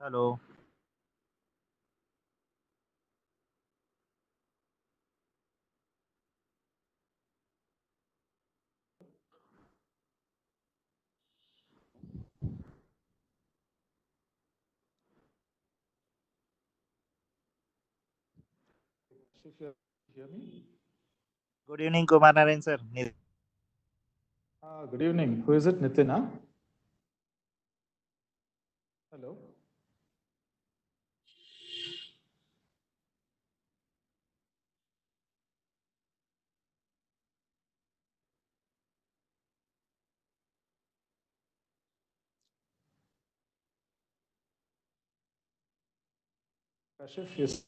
Hello. If you hear me. Good evening, Kumar Narayan sir. Good evening. Who is it? Nitin, huh? Hello. Kashif, yes.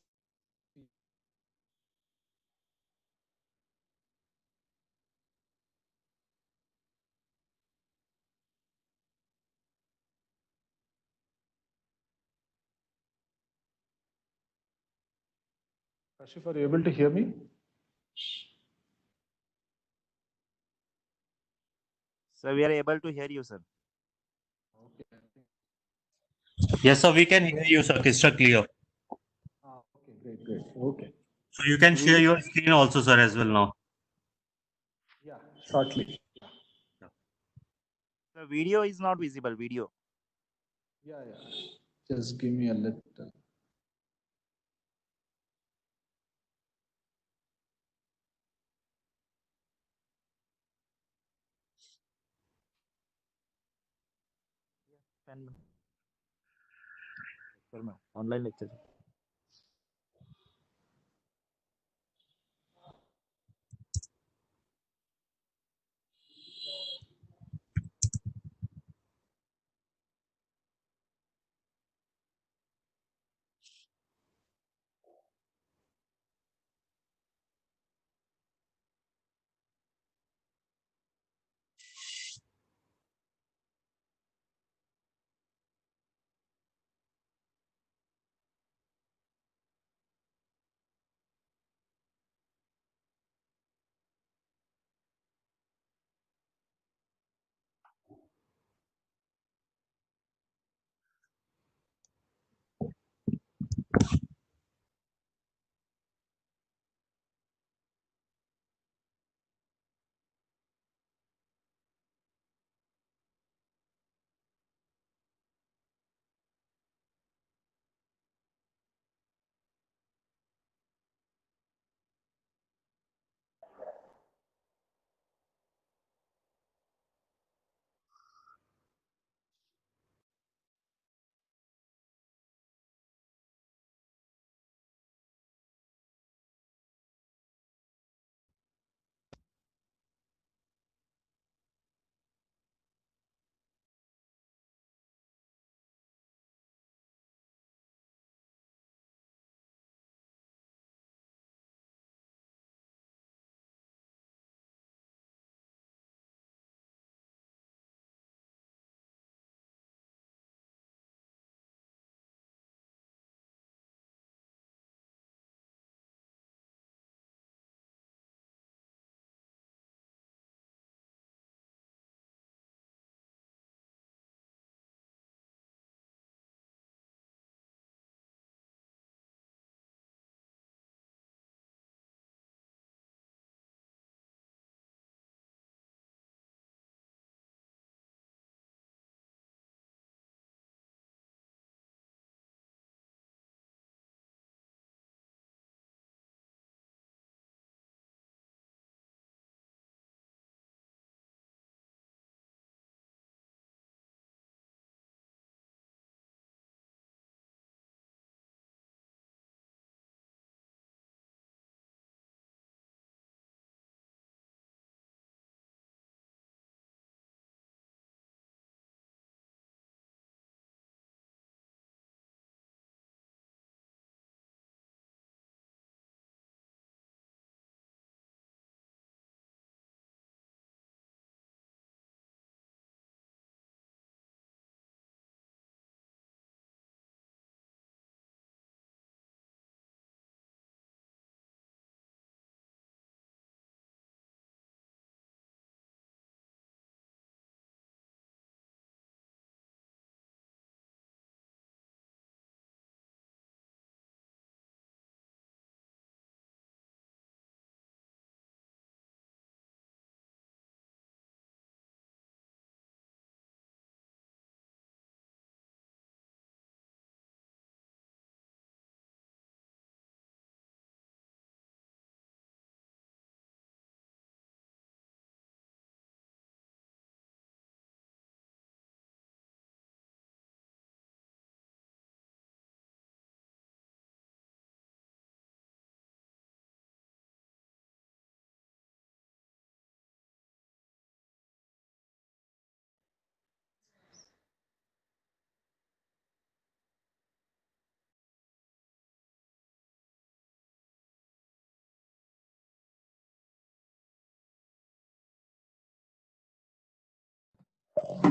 Kashif, are you able to hear me? Sir, we are able to hear you, sir. Okay. Yes, sir, we can hear you, sir, crystal clear. Okay, great, great. Okay. So you can share your screen also, sir, as well now. Yeah, shortly. The video is not visible. Video. Yeah, yeah. Just give me a little. Online lecture.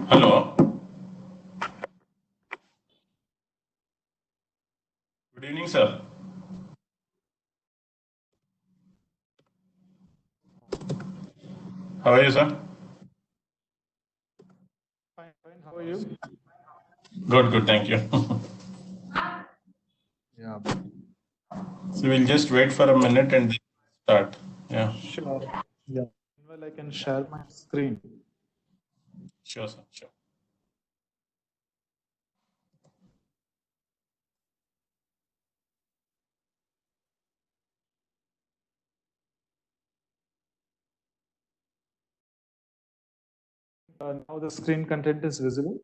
Hello. Good evening, sir. How are you, sir? Fine, fine. How are you? Good, good. Thank you. Yeah, So we'll just wait for a minute and then start. Yeah, sure. Yeah. Well, I can share my screen. sure, sir. Sure. Now the screen content is visible.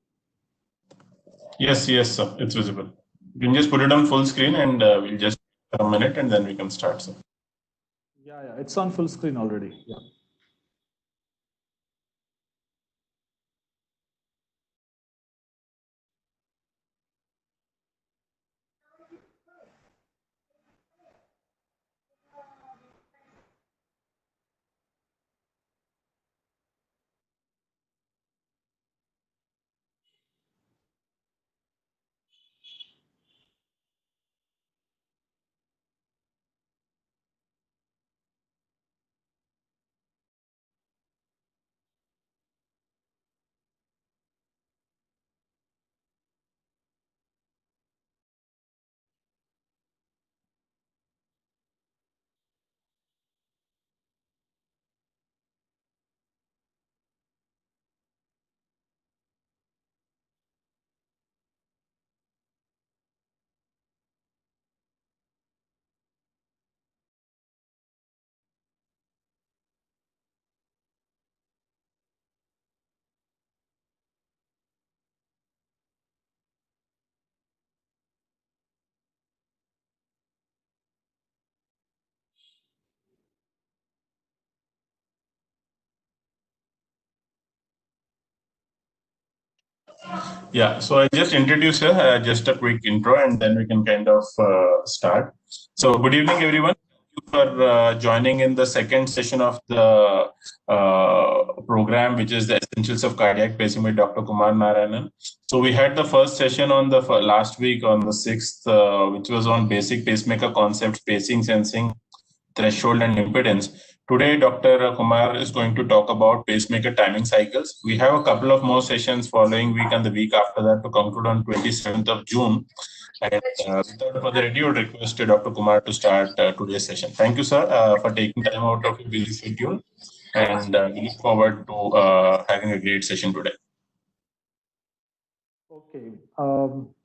Yes, yes, sir. It's visible. You can just put it on full screen and we'll just wait for a minute and then we can start, sir. Yeah, yeah. It's on full screen already. Yeah. Yeah, so I just introduce her, just a quick intro, and then we can kind of start. So, good evening, everyone. Thank you for joining in the second session of the program, which is the Essentials of Cardiac Pacing by Dr. Kumar Narayanan. So, we had the first session on the last week on the 6th, which was on basic pacemaker concepts, pacing, sensing, threshold, and impedance. Today, Dr. Kumar is going to talk about pacemaker timing cycles. We have a couple of more sessions following week and the week after that to conclude on 27th of June. And without further ado, I request Dr. Kumar to start today's session. Thank you, sir, for taking time out of your busy schedule. And we look forward to having a great session today. Okay.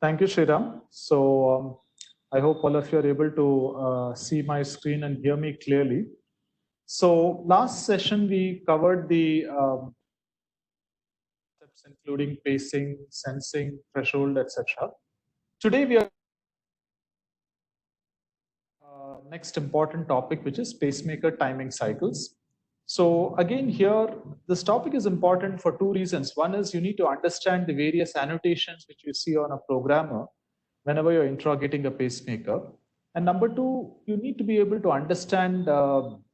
Thank you, Sriram. So I hope all of you are able to see my screen and hear me clearly. So last session we covered the steps including pacing, sensing, threshold, etc. Today we are next important topic, which is pacemaker timing cycles. So again, here, this topic is important for two reasons. One is you need to understand the various annotations which you see on a programmer whenever you're interrogating a pacemaker. And number two, you need to be able to understand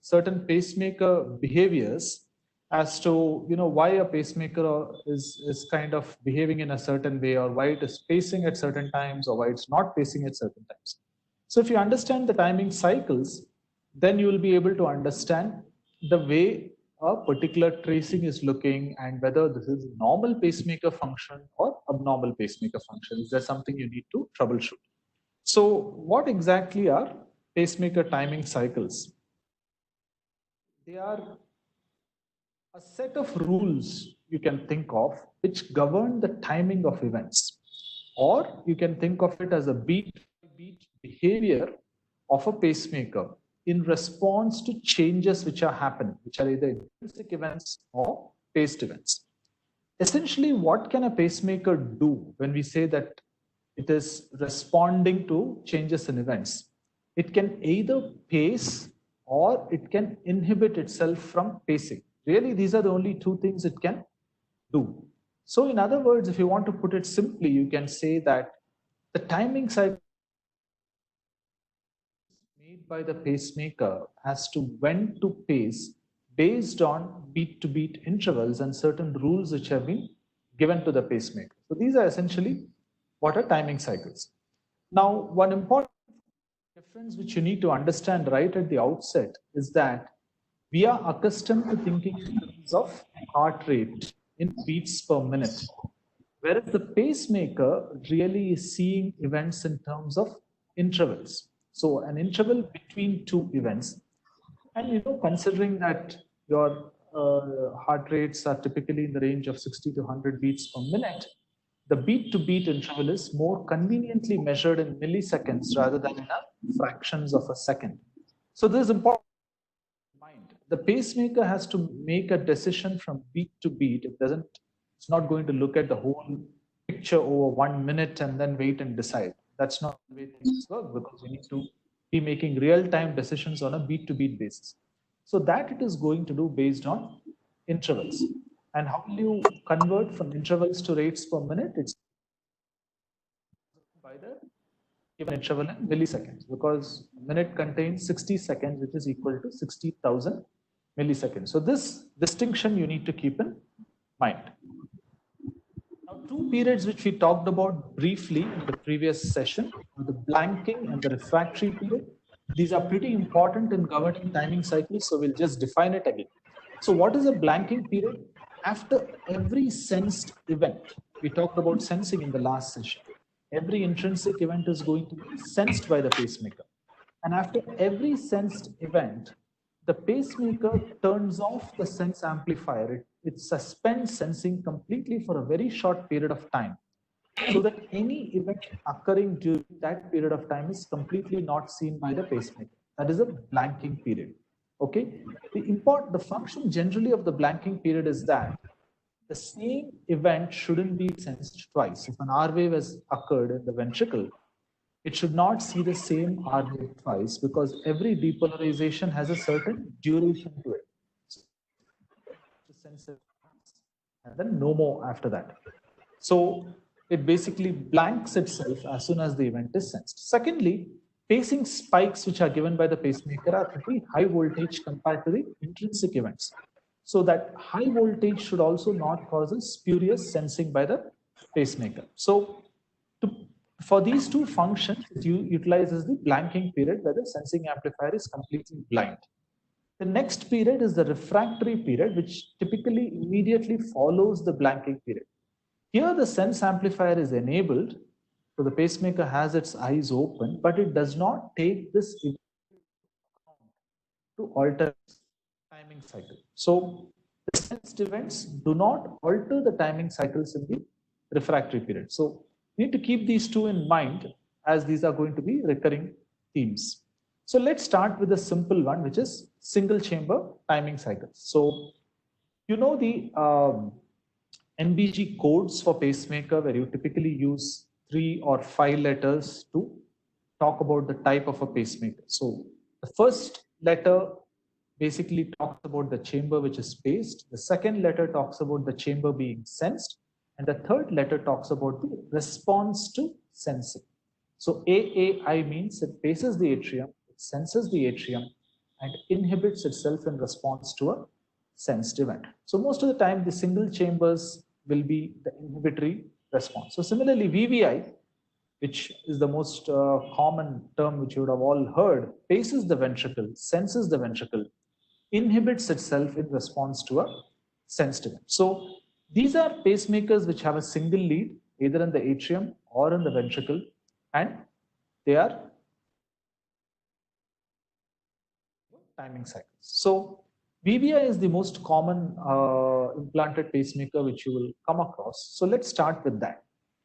certain pacemaker behaviors as to why a pacemaker is kind of behaving in a certain way, or why it is pacing at certain times, or why it's not pacing at certain times. So if you understand the timing cycles, then you will be able to understand the way a particular tracing is looking and whether this is normal pacemaker function or abnormal pacemaker function. Is there something you need to troubleshoot? So what exactly are pacemaker timing cycles? They are a set of rules you can think of which govern the timing of events, or you can think of it as a beat by beat behavior of a pacemaker in response to changes which are happening, which are either intrinsic events or paced events. Essentially, what can a pacemaker do when we say that it is responding to changes in events? It can either pace or it can inhibit itself from pacing. Really, these are the only two things it can do. So, in other words, if you want to put it simply, you can say that the timing cycle made by the pacemaker as to when to pace based on beat to beat intervals and certain rules which have been given to the pacemaker. So these are essentially what are timing cycles. Now, one important difference which you need to understand right at the outset is that we are accustomed to thinking in terms of heart rate in beats per minute, whereas the pacemaker really is seeing events in terms of intervals. So an interval between two events. And considering that your heart rates are typically in the range of 60 to 100 beats per minute, the beat-to-beat interval is more conveniently measured in milliseconds rather than in fractions of a second. So this is important to mind. The pacemaker has to make a decision from beat to beat. It's not going to look at the whole picture over 1 minute and then wait and decide. That's not the way things work, because we need to be making real-time decisions on a beat-to-beat basis. So that it is going to do based on intervals. And how will you convert from intervals to rates per minute? It's by the given interval in milliseconds, because a minute contains 60 seconds, which is equal to 60,000 milliseconds. So this distinction you need to keep in mind. Now, two periods which we talked about briefly in the previous session, the blanking and the refractory period. These are pretty important in governing timing cycles, so we'll just define it again. So what is a blanking period? After every sensed event, we talked about sensing in the last session. Every intrinsic event is going to be sensed by the pacemaker. And after every sensed event, the pacemaker turns off the sense amplifier. It suspends sensing completely for a very short period of time, so that any event occurring during that period of time is completely not seen by the pacemaker. That is a blanking period. Okay. The function generally of the blanking period is that the same event shouldn't be sensed twice. If an R wave has occurred in the ventricle, it should not see the same R wave twice, because every depolarization has a certain duration to it. To sense it, and then no more after that. So it basically blanks itself as soon as the event is sensed. Secondly, pacing spikes which are given by the pacemaker are pretty high voltage compared to the intrinsic events. So that high voltage should also not cause a spurious sensing by the pacemaker. So for these two functions, it utilizes the blanking period where the sensing amplifier is completely blind. The next period is the refractory period, which typically immediately follows the blanking period. Here the sense amplifier is enabled, so the pacemaker has its eyes open, but it does not take this event to alter timing cycle. So the sensed events do not alter the timing cycles in the refractory period. So you need to keep these two in mind, as these are going to be recurring themes. So let's start with a simple one, which is single chamber timing cycles. So you know the NBG codes for pacemaker, where you typically use 3 or 5 letters to talk about the type of a pacemaker. So the first letter basically talks about the chamber which is paced. The second letter talks about the chamber being sensed. And the third letter talks about the response to sensing. So AAI means it paces the atrium, it senses the atrium, and inhibits itself in response to a sensed event. So most of the time, the single chambers will be the inhibitory response. So similarly, VVI, which is the most common term which you would have all heard, paces the ventricle, senses the ventricle, inhibits itself in response to a sensed event. So these are pacemakers which have a single lead, either in the atrium or in the ventricle, and they are timing cycles. So VVI is the most common implanted pacemaker which you will come across. So let's start with that.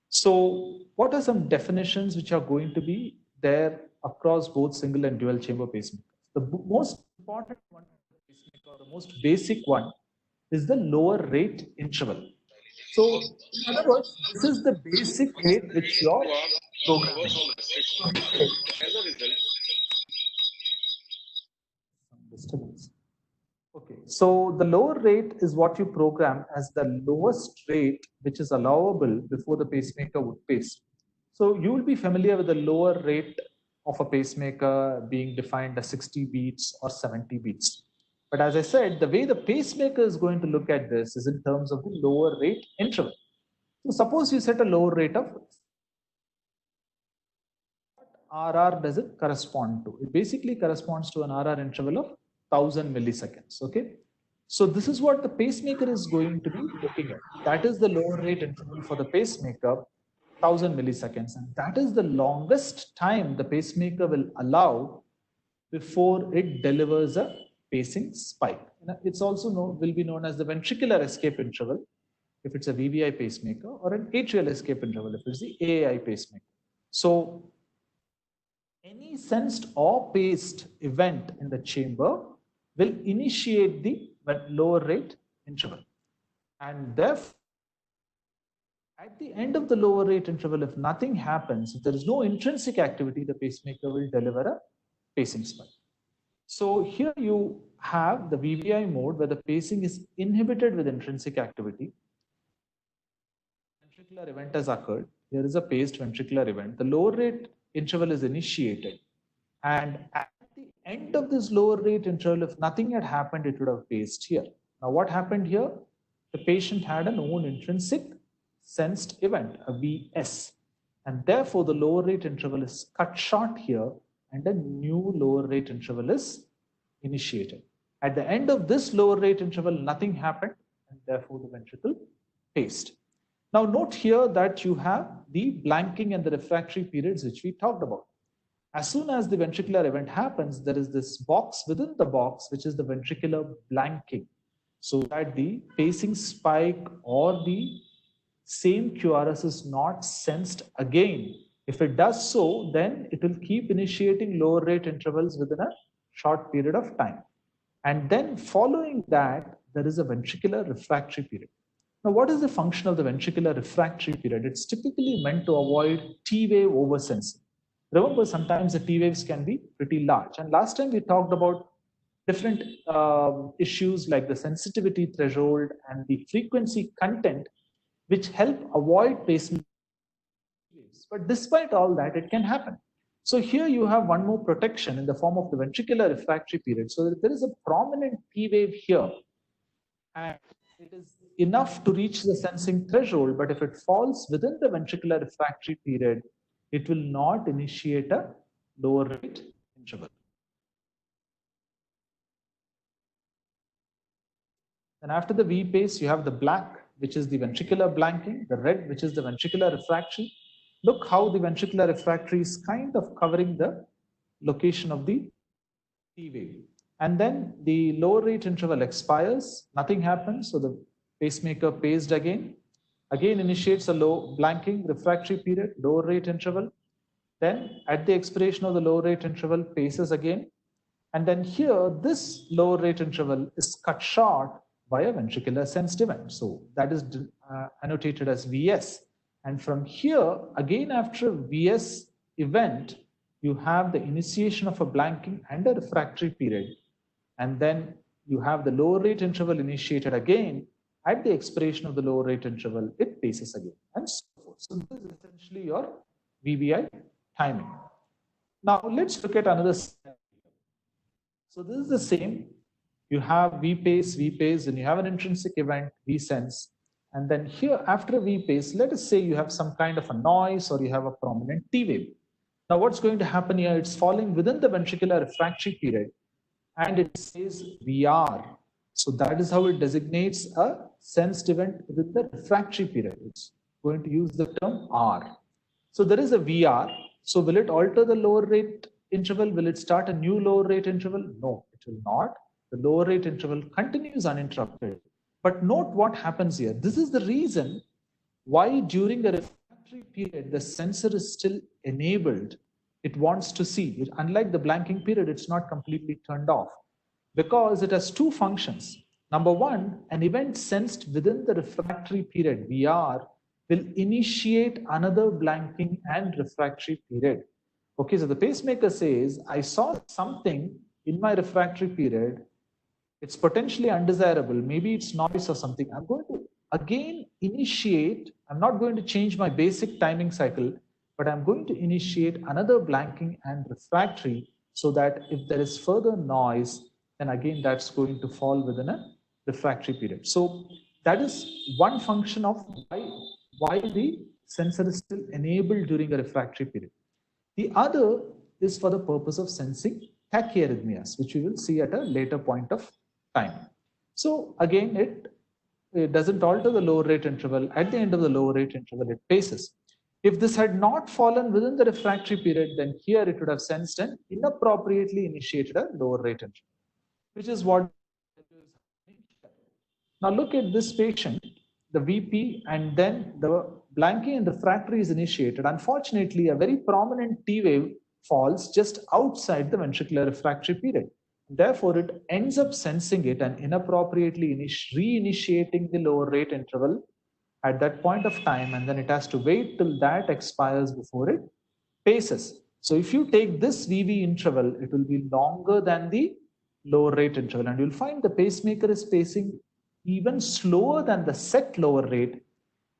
So what are some definitions which are going to be there across both single and dual chamber pacemakers? The most important one, the most basic one, is the lower rate interval. So in other words, this is the basic rate which your program disturbance. Okay, so the lower rate is what you program as the lowest rate which is allowable before the pacemaker would pace. So you will be familiar with the lower rate of a pacemaker being defined as 60 beats or 70 beats. But as I said, the way the pacemaker is going to look at this is in terms of the lower rate interval. So suppose you set a lower rate of RR does it correspond to? It basically corresponds to an RR interval of 1000 milliseconds. Okay. So this is what the pacemaker is going to be looking at. That is the lower rate interval for the pacemaker, 1000 milliseconds. And that is the longest time the pacemaker will allow before it delivers a pacing spike. It's also will be known as the ventricular escape interval if it's a VVI pacemaker, or an atrial escape interval if it's the AAI pacemaker. So any sensed or paced event in the chamber will initiate the lower rate interval. And therefore, at the end of the lower rate interval, if nothing happens, if there is no intrinsic activity, the pacemaker will deliver a pacing spike. So here you have the VVI mode where the pacing is inhibited with intrinsic activity. Ventricular event has occurred. Here is a paced ventricular event. The lower rate interval is initiated. And at the end of this lower rate interval, if nothing had happened, it would have paced here. Now, what happened here? The patient had an own intrinsic sensed event, a VS. And therefore, the lower rate interval is cut short here and a new lower rate interval is initiated. At the end of this lower rate interval, nothing happened, and therefore the ventricle paced. Now, note here that you have the blanking and the refractory periods which we talked about. As soon as the ventricular event happens, there is this box within the box, which is the ventricular blanking, so that the pacing spike or the same QRS is not sensed again. If it does so, then it will keep initiating lower rate intervals within a short period of time. And then following that, there is a ventricular refractory period. Now, what is the function of the ventricular refractory period? It's typically meant to avoid T-wave oversensing. Remember, sometimes the T-waves can be pretty large. And last time we talked about different issues like the sensitivity threshold and the frequency content, which help avoid pacemaker waves. But despite all that, it can happen. So here you have one more protection in the form of the ventricular refractory period. So there is a prominent T wave here, and it is enough to reach the sensing threshold. But if it falls within the ventricular refractory period, it will not initiate a lower rate interval. Then after the V pace, you have the black, which is the ventricular blanking, the red, which is the ventricular refractory. Look how the ventricular refractory is kind of covering the location of the T wave. And then the lower rate interval expires, nothing happens, so the pacemaker paced again initiates a low blanking refractory period, lower rate interval. Then at the expiration of the lower rate interval, paces again. And then here, this lower rate interval is cut short by a ventricular sensed event. So that is annotated as VS. And from here, again after VS event, you have the initiation of a blanking and a refractory period. And then you have the lower rate interval initiated again. At the expiration of the lower rate interval, it paces again, and so forth. So this is essentially your VVI timing. Now let's look at another scenario. So this is the same. You have VPace, and you have an intrinsic event, VSense. And then here after VPace, let us say you have some kind of a noise or you have a prominent T wave. Now what's going to happen here? It's falling within the ventricular refractory period and it says VR. So that is how it designates a sensed event within the refractory period. It's going to use the term R. So there is a VR. So will it alter the lower rate interval? Will it start a new lower rate interval? No, it will not. The lower rate interval continues uninterrupted. But note what happens here. This is the reason why during the refractory period, the sensor is still enabled. It wants to see. Unlike the blanking period, it's not completely turned off because it has two functions. Number one, an event sensed within the refractory period, VR, will initiate another blanking and refractory period. Okay, so the pacemaker says, I saw something in my refractory period. It's potentially undesirable. Maybe it's noise or something. I'm going to again initiate. I'm not going to change my basic timing cycle, but I'm going to initiate another blanking and refractory so that if there is further noise, then again that's going to fall within a refractory period. So that is one function of why while the sensor is still enabled during a refractory period. The other is for the purpose of sensing tachyarrhythmias, which we will see at a later point of time. So again, it doesn't alter the lower rate interval. At the end of the lower rate interval, it paces. If this had not fallen within the refractory period, then here it would have sensed and inappropriately initiated a lower rate interval, which is what. Now look at this patient, the VP, and then the Blanky and refractory is initiated. Unfortunately, a very prominent T wave falls just outside the ventricular refractory period. Therefore, it ends up sensing it and inappropriately reinitiating the lower rate interval at that point of time, and then it has to wait till that expires before it paces. So if you take this VV interval, it will be longer than the lower rate interval, and you'll find the pacemaker is pacing even slower than the set lower rate.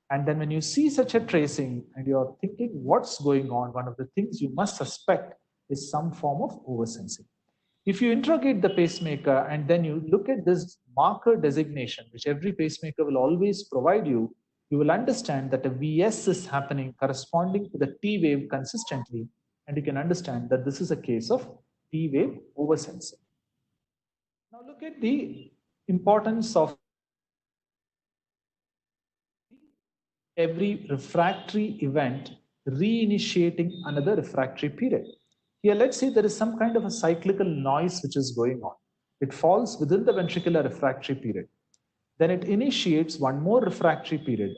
And then when you see such a tracing and you're thinking what's going on, one of the things you must suspect is some form of oversensing. If you interrogate the pacemaker and then you look at this marker designation, which every pacemaker will always provide you, you will understand that a VS is happening corresponding to the T wave consistently, and you can understand that this is a case of T wave oversensing. Now look at the importance of every refractory event reinitiating another refractory period. Here, let's say there is some kind of a cyclical noise which is going on. It falls within the ventricular refractory period. Then it initiates one more refractory period.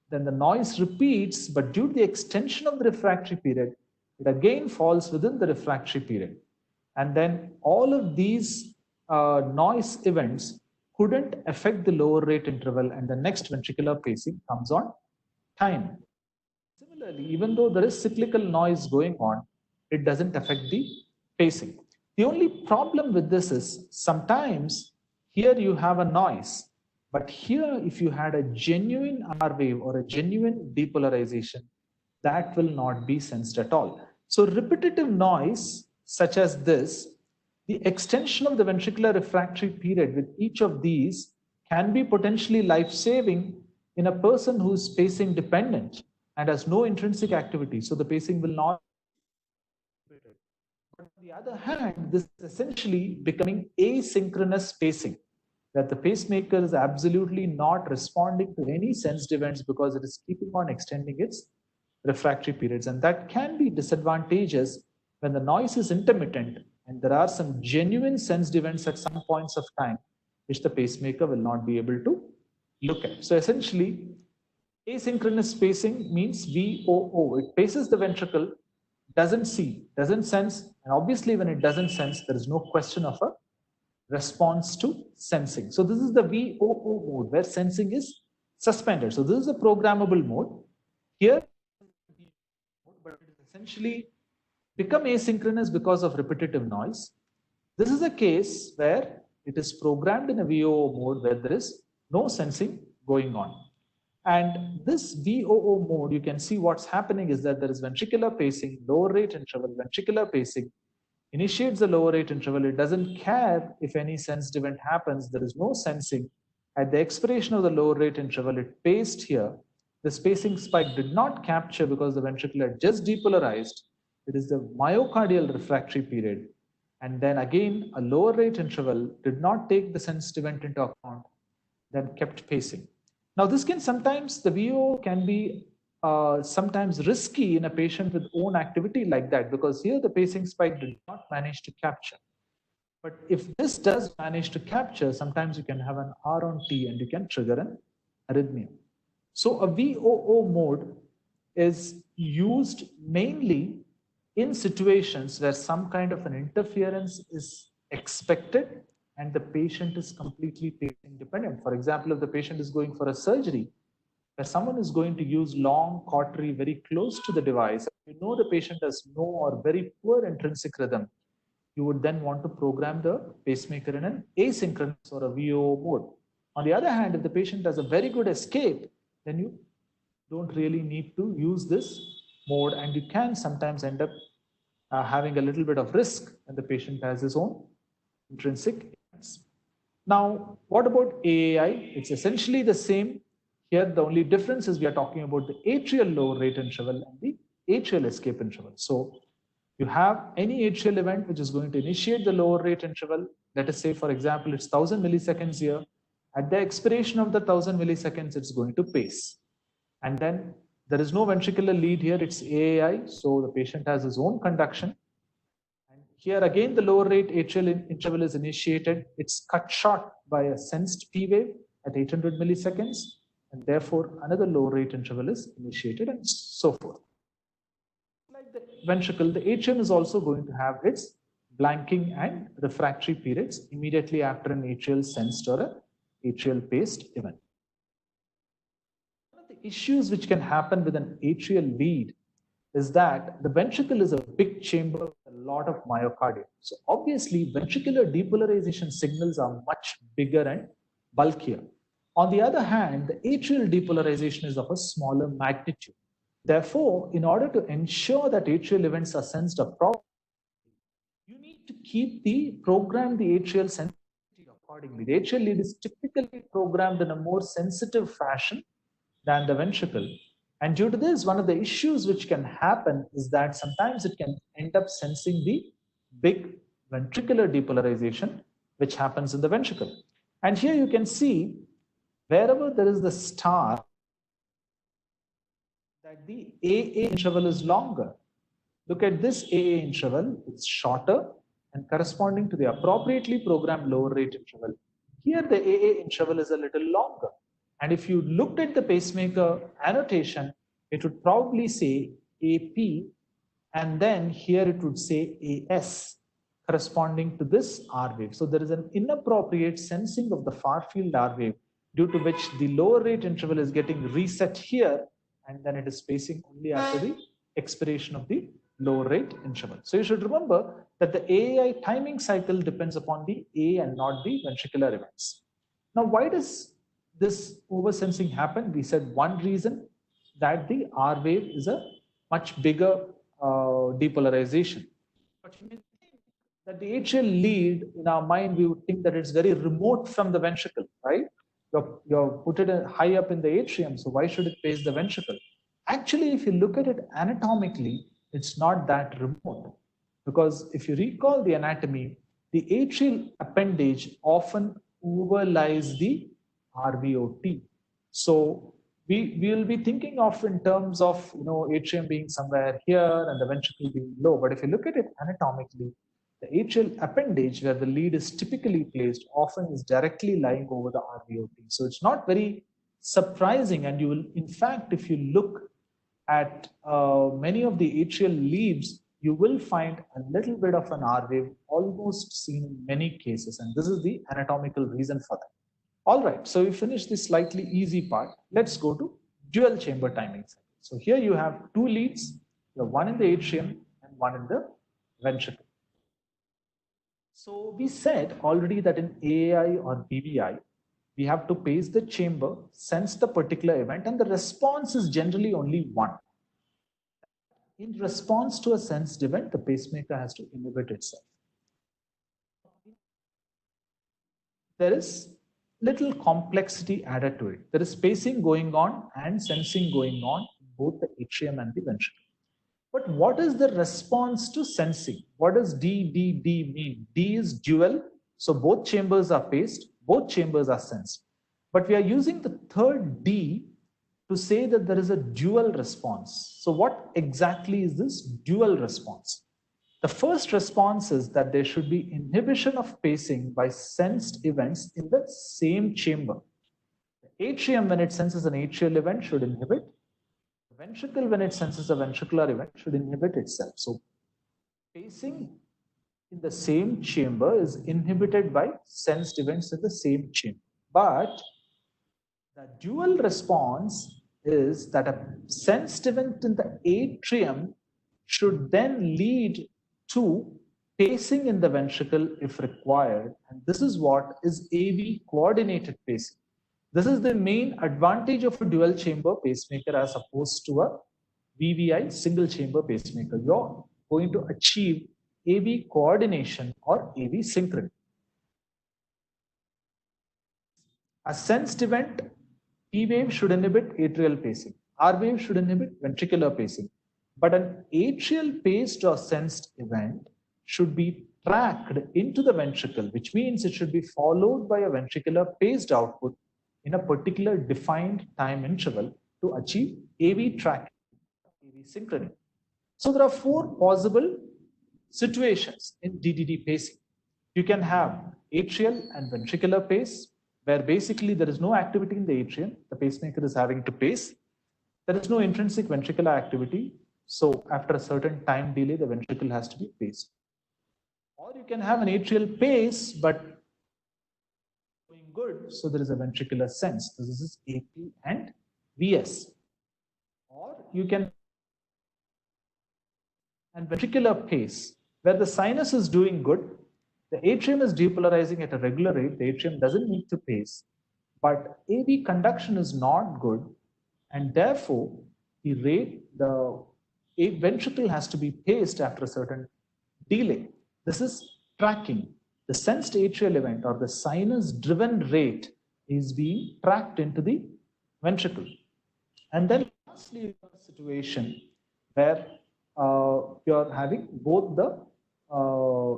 Then the noise repeats, but due to the extension of the refractory period, it again falls within the refractory period. And then all of these noise events couldn't affect the lower rate interval, and the next ventricular pacing comes on time. Similarly, even though there is cyclical noise going on, it doesn't affect the pacing. The only problem with this is sometimes here you have a noise, but here if you had a genuine R wave or a genuine depolarization, that will not be sensed at all. So repetitive noise such as this, the extension of the ventricular refractory period with each of these can be potentially life-saving in a person who's pacing dependent and has no intrinsic activity. So the pacing will not. But on the other hand, this is essentially becoming asynchronous pacing, that the pacemaker is absolutely not responding to any sensed events because it is keeping on extending its refractory periods. And that can be disadvantageous when the noise is intermittent and there are some genuine sensed events at some points of time, which the pacemaker will not be able to look at. So essentially, asynchronous pacing means VOO. It paces the ventricle, doesn't see, doesn't sense, and obviously when it doesn't sense, there is no question of a response to sensing. So this is the VOO mode where sensing is suspended. So this is a programmable mode. Here, but it is essentially become asynchronous because of repetitive noise. This is a case where it is programmed in a VOO mode where there is no sensing going on. And this VOO mode, you can see what's happening is that there is ventricular pacing, lower rate interval, ventricular pacing, initiates the lower rate interval. It doesn't care if any sensed event happens. There is no sensing. At the expiration of the lower rate interval, it paced here. The spacing spike did not capture because the ventricle had just depolarized. It is the myocardial refractory period. And then again, a lower rate interval did not take the sensed event into account, then kept pacing. Now, this can sometimes, the VO can be sometimes risky in a patient with own activity like that, because here the pacing spike did not manage to capture. But if this does manage to capture, sometimes you can have an R on T and you can trigger an arrhythmia. So a VOO mode is used mainly in situations where some kind of an interference is expected and the patient is completely pacing dependent. For example, if the patient is going for a surgery where someone is going to use long cautery very close to the device, you know the patient has no or very poor intrinsic rhythm, you would then want to program the pacemaker in an asynchronous or a VOO mode. On the other hand, if the patient has a very good escape, then you don't really need to use this mode, and you can sometimes end up having a little bit of risk when the patient has his own intrinsic events. Now, what about AAI? It's essentially the same. Here, the only difference is we are talking about the atrial lower rate interval and the atrial escape interval. So you have any atrial event which is going to initiate the lower rate interval. Let us say, for example, it's 1000 milliseconds here. At the expiration of the 1000 milliseconds, it's going to pace. And then there is no ventricular lead here, it's AAI. So the patient has his own conduction. And here again, the lower rate atrial interval is initiated. It's cut short by a sensed P wave at 800 milliseconds. And therefore, another low rate interval is initiated and so forth. Like the ventricle, the atrium is also going to have its blanking and refractory periods immediately after an atrial sensed or an atrial paced event. One of the issues which can happen with an atrial lead is that the ventricle is a big chamber with a lot of myocardium. So obviously, ventricular depolarization signals are much bigger and bulkier. On the other hand, the atrial depolarization is of a smaller magnitude. Therefore, in order to ensure that atrial events are sensed appropriately, you need to program the atrial sensitivity accordingly. The atrial lead is typically programmed in a more sensitive fashion than the ventricle. And due to this, one of the issues which can happen is that sometimes it can end up sensing the big ventricular depolarization, which happens in the ventricle. And here you can see wherever there is the star, that the AA interval is longer. Look at this AA interval, it's shorter and corresponding to the appropriately programmed lower rate interval. Here the AA interval is a little longer. And if you looked at the pacemaker annotation, it would probably say AP, and then here it would say AS, corresponding to this R wave. So there is an inappropriate sensing of the far field R wave, due to which the lower rate interval is getting reset here, and then it is pacing only after the expiration of the lower rate interval. So you should remember that the AAI timing cycle depends upon the A and not the ventricular events. Now, why does this oversensing happen? We said one reason, that the R wave is a much bigger depolarization. But you may think that the atrial lead, in our mind, we would think that it's very remote from the ventricle, right? You're put it high up in the atrium, so why should it pace the ventricle? Actually, if you look at it anatomically, it's not that remote. Because if you recall the anatomy, the atrial appendage often overlies the RVOT. So we will be thinking of in terms of atrium being somewhere here and the ventricle being low. But if you look at it anatomically, the atrial appendage, where the lead is typically placed, often is directly lying over the RVOT. So it's not very surprising. And you will, in fact, if you look at many of the atrial leads, you will find a little bit of an R wave almost seen in many cases. And this is the anatomical reason for that. All right, so we finished this slightly easy part. Let's go to dual chamber timing cycle. So here you have two leads, you have one in the atrium and one in the ventricle. So we said already that in AAI or BVI, we have to pace the chamber, sense the particular event, and the response is generally only one. In response to a sensed event, the pacemaker has to inhibit itself. There is little complexity added to it. There is pacing going on and sensing going on in both the atrium and the ventricle. But what is the response to sensing? What does DDD mean? D is dual, so both chambers are paced, both chambers are sensed. But we are using the third D to say that there is a dual response. So what exactly is this dual response? The first response is that there should be inhibition of pacing by sensed events in the same chamber. The atrium, when it senses an atrial event, should inhibit. The ventricle, when it senses a ventricular event, should inhibit itself. So pacing in the same chamber is inhibited by sensed events in the same chamber. But the dual response is that a sensed event in the atrium should then lead to pacing in the ventricle if required. And this is what is AV coordinated pacing. This is the main advantage of a dual chamber pacemaker as opposed to a VVI single chamber pacemaker. You're going to achieve AV coordination or AV synchrony. A sensed event, P wave should inhibit atrial pacing. R wave should inhibit ventricular pacing. But an atrial paced or sensed event should be tracked into the ventricle, which means it should be followed by a ventricular paced output in a particular defined time interval to achieve AV tracking, AV synchrony. So there are four possible situations in DDD pacing. You can have atrial and ventricular pace, where basically there is no activity in the atrium, the pacemaker is having to pace. There is no intrinsic ventricular activity, so after a certain time delay, the ventricle has to be paced. Or you can have an atrial pace, but going good, so there is a ventricular sense. This is AP and VS. Or you can and ventricular pace, where the sinus is doing good, the atrium is depolarizing at a regular rate, the atrium doesn't need to pace, but AV conduction is not good, and therefore the ventricle has to be paced after a certain delay. This is tracking. The sensed atrial event or the sinus driven rate is being tracked into the ventricle. And then lastly, a situation where you're having both the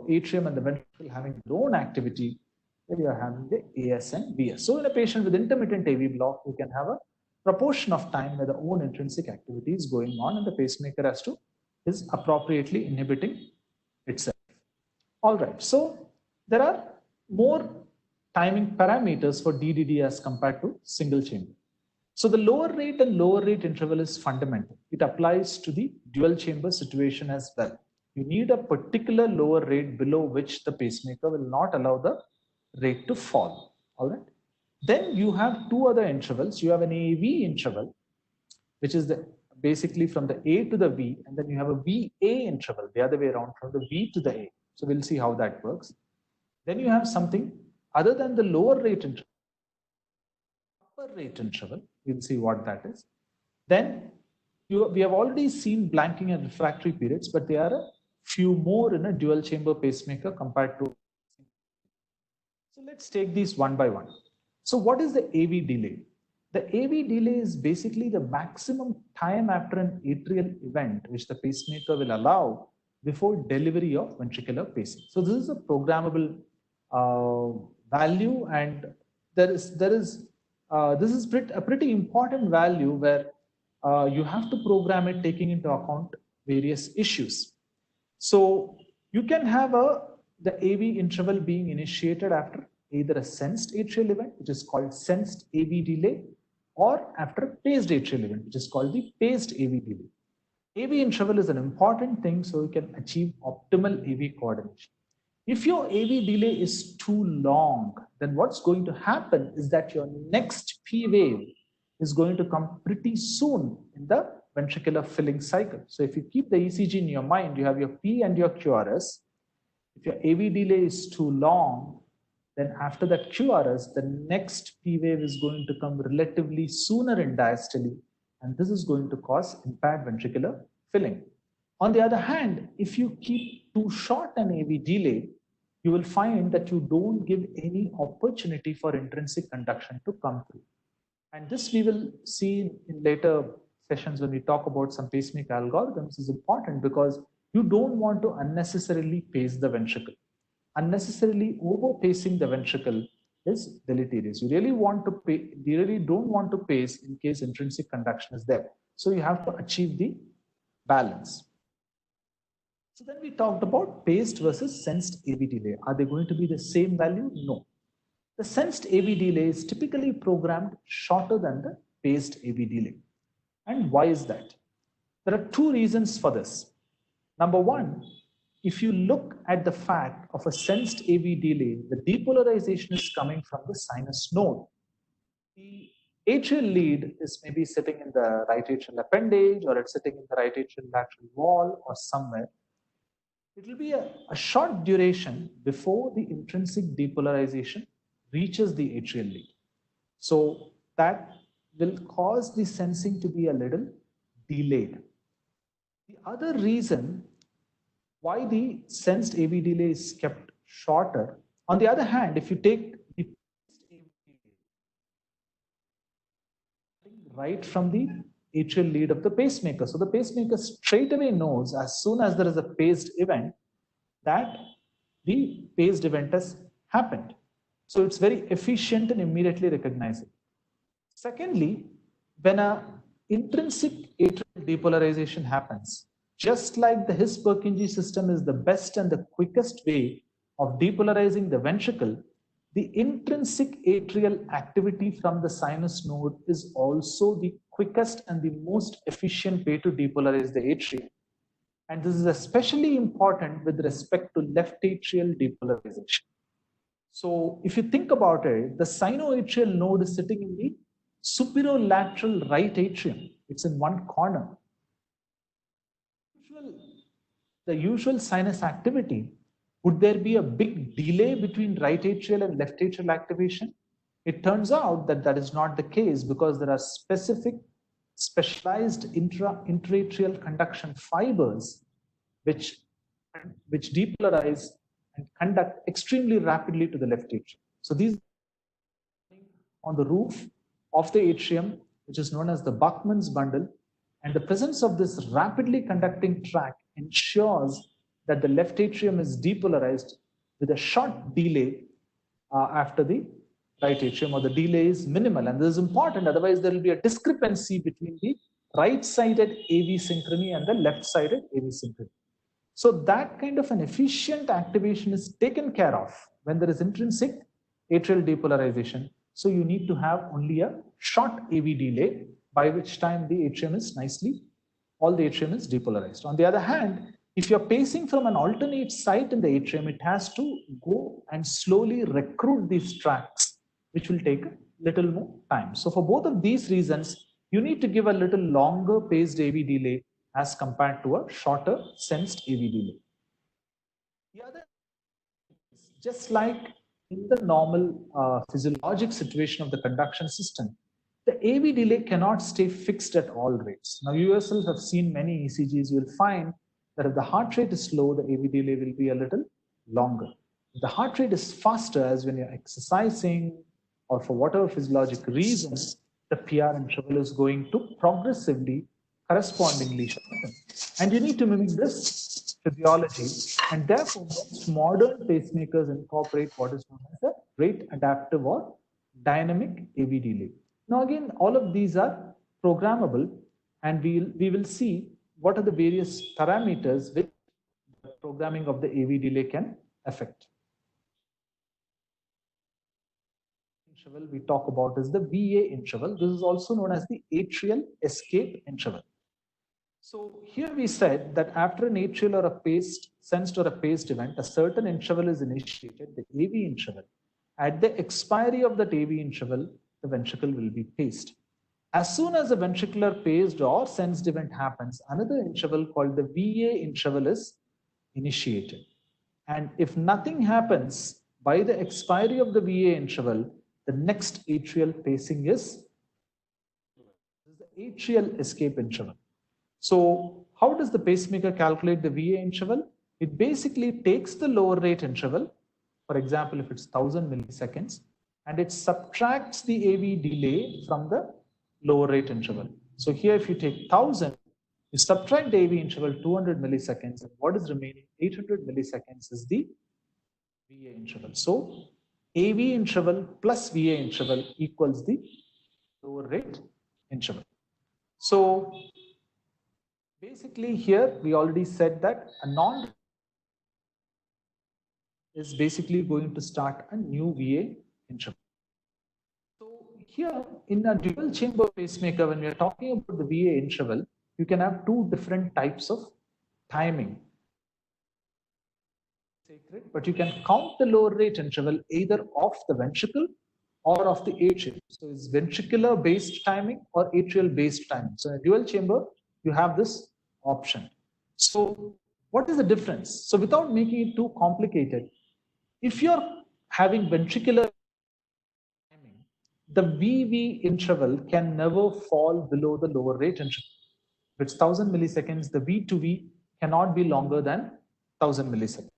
atrium and the ventricle having their own activity, where you're having the AS and VS. So in a patient with intermittent AV block, you can have a proportion of time where the own intrinsic activity is going on and the pacemaker is appropriately inhibiting itself. All right, so there are more timing parameters for DDD as compared to single chamber. So the lower rate and lower rate interval is fundamental. It applies to the dual chamber situation as well. You need a particular lower rate below which the pacemaker will not allow the rate to fall. All right. Then you have two other intervals. You have an AV interval, which is basically from the A to the V, and then you have a VA interval, the other way around, from the V to the A. So we'll see how that works. Then you have something other than the lower rate interval, upper rate interval. We'll see what that is. Then we have already seen blanking and refractory periods, but there are a few more in a dual chamber pacemaker compared to. So let's take these one by one. So what is the AV delay? The AV delay is basically the maximum time after an atrial event which the pacemaker will allow before delivery of ventricular pacing. So this is a programmable value, and this is a pretty important value where you have to program it taking into account various issues. So you can have the AV interval being initiated after either a sensed atrial event, which is called sensed AV delay, or after a paced atrial event, which is called the paced AV delay. AV interval is an important thing so you can achieve optimal AV coordination. If your AV delay is too long, then what's going to happen is that your next P wave is going to come pretty soon in the ventricular filling cycle. So if you keep the ECG in your mind, you have your P and your QRS. If your AV delay is too long, then after that QRS, the next P wave is going to come relatively sooner in diastole, and this is going to cause impaired ventricular filling. On the other hand, if you keep too short an AV delay, you will find that you don't give any opportunity for intrinsic conduction to come through. And this we will see in later sessions when we talk about some pacemaker algorithms is important because you don't want to unnecessarily pace the ventricle. Unnecessarily over-pacing the ventricle is deleterious. You really don't want to pace in case intrinsic conduction is there. So you have to achieve the balance. So then we talked about paced versus sensed AV delay. Are they going to be the same value? No. The sensed AV delay is typically programmed shorter than the paced AV delay. And why is that? There are two reasons for this. Number one, if you look at the fact of a sensed AV delay, the depolarization is coming from the sinus node. The atrial lead is maybe sitting in the right atrial appendage, or it's sitting in the right atrial lateral wall or somewhere. It will be a short duration before the intrinsic depolarization reaches the atrial lead. So that will cause the sensing to be a little delayed. The other reason why the sensed AV delay is kept shorter, on the other hand, if you take the right from the atrial lead of the pacemaker. So the pacemaker straight away knows as soon as there is a paced event that the paced event has happened. So it's very efficient and immediately recognizable. Secondly, when an intrinsic atrial depolarization happens, just like the His-Purkinje system is the best and the quickest way of depolarizing the ventricle, the intrinsic atrial activity from the sinus node is also the quickest and the most efficient way to depolarize the atrium. And this is especially important with respect to left atrial depolarization. So if you think about it, the sinoatrial node is sitting in the superolateral right atrium. It's in one corner. The usual sinus activity, would there be a big delay between right atrial and left atrial activation? It turns out that that is not the case because there are specialized intraatrial conduction fibers which depolarize and conduct extremely rapidly to the left atrium. So these on the roof of the atrium, which is known as the Bachmann's bundle, and the presence of this rapidly conducting tract ensures that the left atrium is depolarized with a short delay after the right atrium, or the delay is minimal. And this is important, otherwise there will be a discrepancy between the right-sided AV synchrony and the left-sided AV synchrony. So that kind of an efficient activation is taken care of when there is intrinsic atrial depolarization. So you need to have only a short AV delay, by which time the atrium is all the atrium is depolarized. On the other hand, if you're pacing from an alternate site in the atrium, it has to go and slowly recruit these tracts, which will take a little more time. So for both of these reasons, you need to give a little longer paced AV delay as compared to a shorter sensed AV delay. The other, just like in the normal physiologic situation of the conduction system, the AV delay cannot stay fixed at all rates. Now, you yourself have seen many ECGs. You'll find that if the heart rate is slow, the AV delay will be a little longer. If the heart rate is faster, as when you're exercising or for whatever physiologic reasons, the PR interval is going to progressively, correspondingly shorten. And you need to mimic this physiology. And therefore, most modern pacemakers incorporate what is known as a rate adaptive or dynamic AV delay. Now, again, all of these are programmable, and we will see what are the various parameters which the programming of the AV delay can affect. Interval we talk about is the VA interval. This is also known as the atrial escape interval. So here we said that after an atrial or a paced, sensed or a paced event, a certain interval is initiated, the AV interval. At the expiry of that AV interval, the ventricle will be paced. As soon as a ventricular paced or sensed event happens, another interval called the VA interval is initiated. And if nothing happens by the expiry of the VA interval, the next atrial pacing is the atrial escape interval. So how does the pacemaker calculate the VA interval? It basically takes the lower rate interval, for example, if it's 1000 milliseconds, and it subtracts the AV delay from the lower rate interval. So here, if you take 1000, you subtract the AV interval 200 milliseconds, and what is remaining 800 milliseconds is the VA interval. So AV interval plus VA interval equals the lower rate interval. So basically here, we already said that a non is basically going to start a new VA interval. So here in a dual chamber pacemaker, when we are talking about the VA interval, you can have two different types of timing. But you can count the lower rate interval either of the ventricle or of the atrium. So it's ventricular based timing or atrial based timing. So in a dual chamber, you have this option. So what is the difference? So without making it too complicated, if you're having ventricular timing, the VV interval can never fall below the lower rate interval. If it's 1000 milliseconds, the V to V cannot be longer than 1000 milliseconds.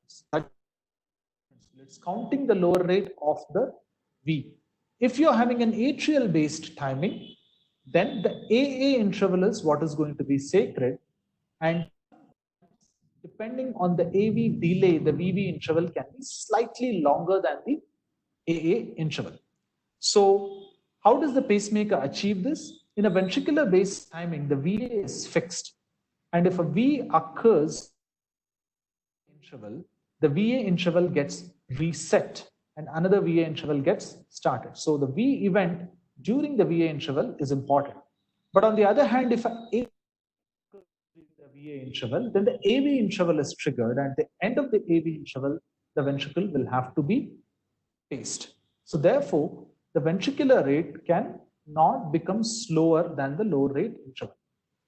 It's counting the lower rate of the V. If you're having an atrial based timing, then the AA interval is what is going to be sacred, and depending on the AV delay, the VV interval can be slightly longer than the AA interval. So how does the pacemaker achieve this? In a ventricular based timing, the VA is fixed, and if a V occurs interval, the VA interval gets reset and another VA interval gets started. So the V event during the VA interval is important. But on the other hand, if a VA interval, then the AV interval is triggered, and at the end of the AV interval, the ventricle will have to be paced. So therefore, the ventricular rate can not become slower than the lower rate interval.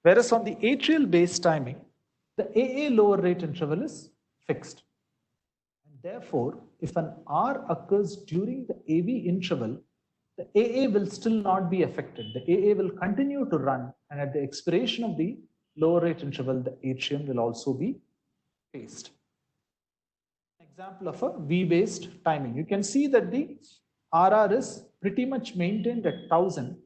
Whereas on the atrial based timing, the AA lower rate interval is fixed. And therefore, if an R occurs during the AV interval, the AA will still not be affected. The AA will continue to run, and at the expiration of the lower rate interval, the atrium will also be paced. Example of a V-based timing. You can see that the RR is pretty much maintained at 1000,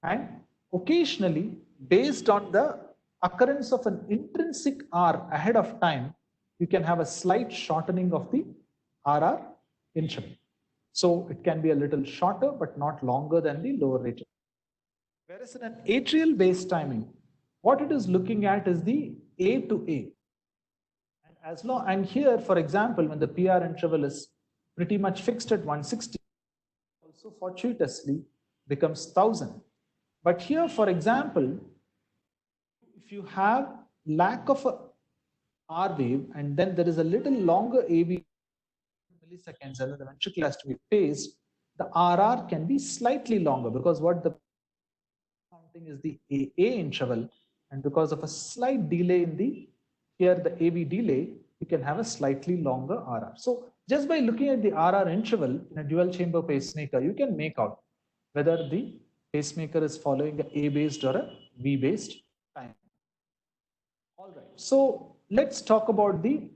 and occasionally, based on the occurrence of an intrinsic R ahead of time, you can have a slight shortening of the RR interval. So it can be a little shorter, but not longer than the lower rate. Whereas in an atrial based timing, what it is looking at is the A to A. And as long, and here, for example, when the PR interval is pretty much fixed at 160, also fortuitously becomes 1000. But here, for example, if you have lack of a R wave and then there is a little longer AV milliseconds and then the ventricle has to be paced, the RR can be slightly longer, because what the counting is the AA interval, and because of a slight delay in the here the AV delay, you can have a slightly longer RR. So just by looking at the RR interval in a dual chamber pacemaker, you can make out whether the pacemaker is following a A based or a V based time. All right, so let's talk about the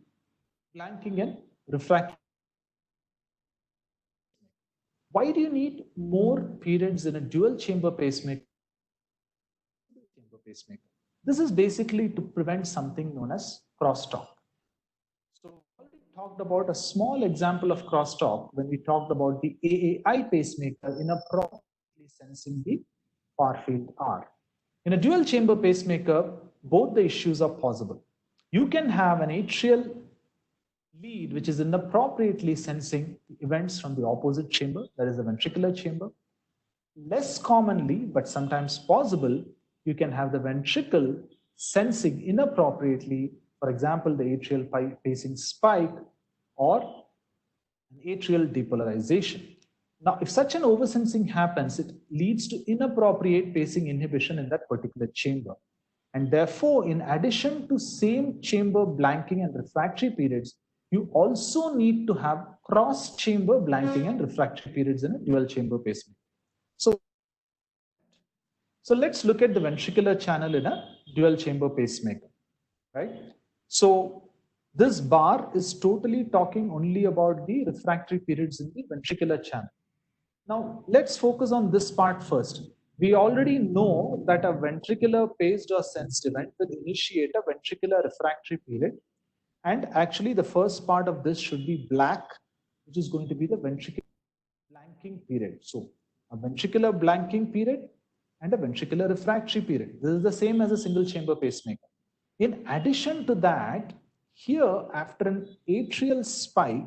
blanking and refraction. Why do you need more periods in a dual chamber pacemaker? This is basically to prevent something known as crosstalk. So we already talked about a small example of crosstalk when we talked about the AAI pacemaker in a properly sensing the far field R. In a dual chamber pacemaker, both the issues are possible. You can have an atrial lead which is inappropriately sensing events from the opposite chamber, that is the ventricular chamber. Less commonly, but sometimes possible, you can have the ventricle sensing inappropriately, for example, the atrial pacing spike or an atrial depolarization. Now, if such an oversensing happens, it leads to inappropriate pacing inhibition in that particular chamber. And therefore, in addition to same chamber blanking and refractory periods, you also need to have cross-chamber blanking and refractory periods in a dual chamber pacemaker. So let's look at the ventricular channel in a dual chamber pacemaker, right? So this bar is totally talking only about the refractory periods in the ventricular channel. Now let's focus on this part first. We already know that a ventricular paced or sensed event will initiate a ventricular refractory period. And actually the first part of this should be black, which is going to be the ventricular blanking period. So a ventricular blanking period and a ventricular refractory period. This is the same as a single chamber pacemaker. In addition to that, here after an atrial spike,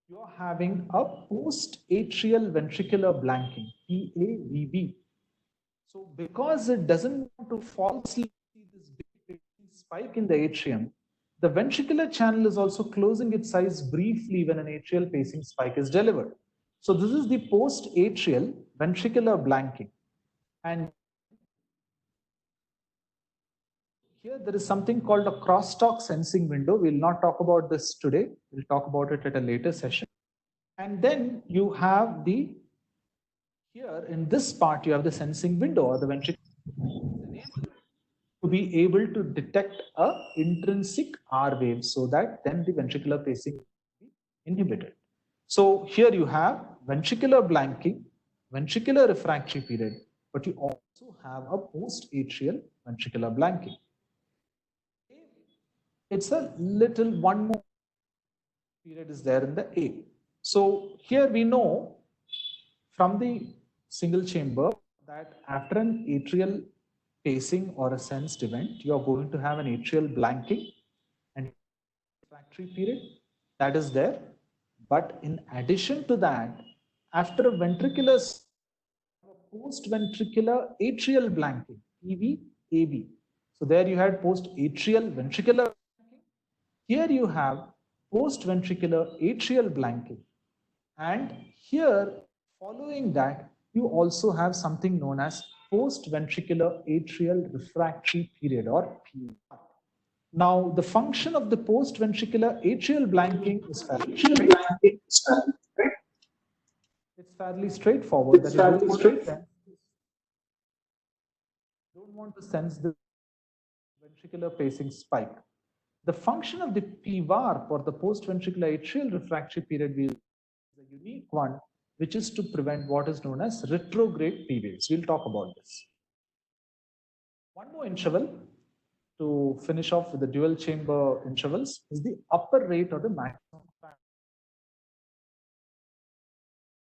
you're having a post-atrial ventricular blanking, PAVB. So because it doesn't want to falsely see this big spike in the atrium, the ventricular channel is also closing its eyes briefly when an atrial pacing spike is delivered. So this is the post-atrial ventricular blanking. And here there is something called a crosstalk sensing window. We'll not talk about this today. We'll talk about it at a later session. And then you have the, here in this part, you have the sensing window or the ventricular to be able to detect a intrinsic R wave so that then the ventricular pacing will be inhibited. So here you have ventricular blanking, ventricular refractory period, but you also have a post-atrial ventricular blanking. It's a little one more period is there in the A. So here we know from the single chamber that after an atrial pacing or a sensed event, you are going to have an atrial blanking and refractory period that is there. But in addition to that, after a ventricular post-ventricular atrial blanking, PV-AB. So there you had post-atrial ventricular blanking. Here you have post-ventricular atrial blanking. And here, following that, you also have something known as post-ventricular atrial refractory period, or PVR. Now, the function of the post-ventricular atrial blanking is fairly it's fairly straightforward. That don't want to sense the ventricular pacing spike. The function of the PVAR for the post-ventricular atrial refractory period is a unique one, which is to prevent what is known as retrograde P waves. We'll talk about this. One more interval to finish off with the dual chamber intervals is the upper rate or the maximum.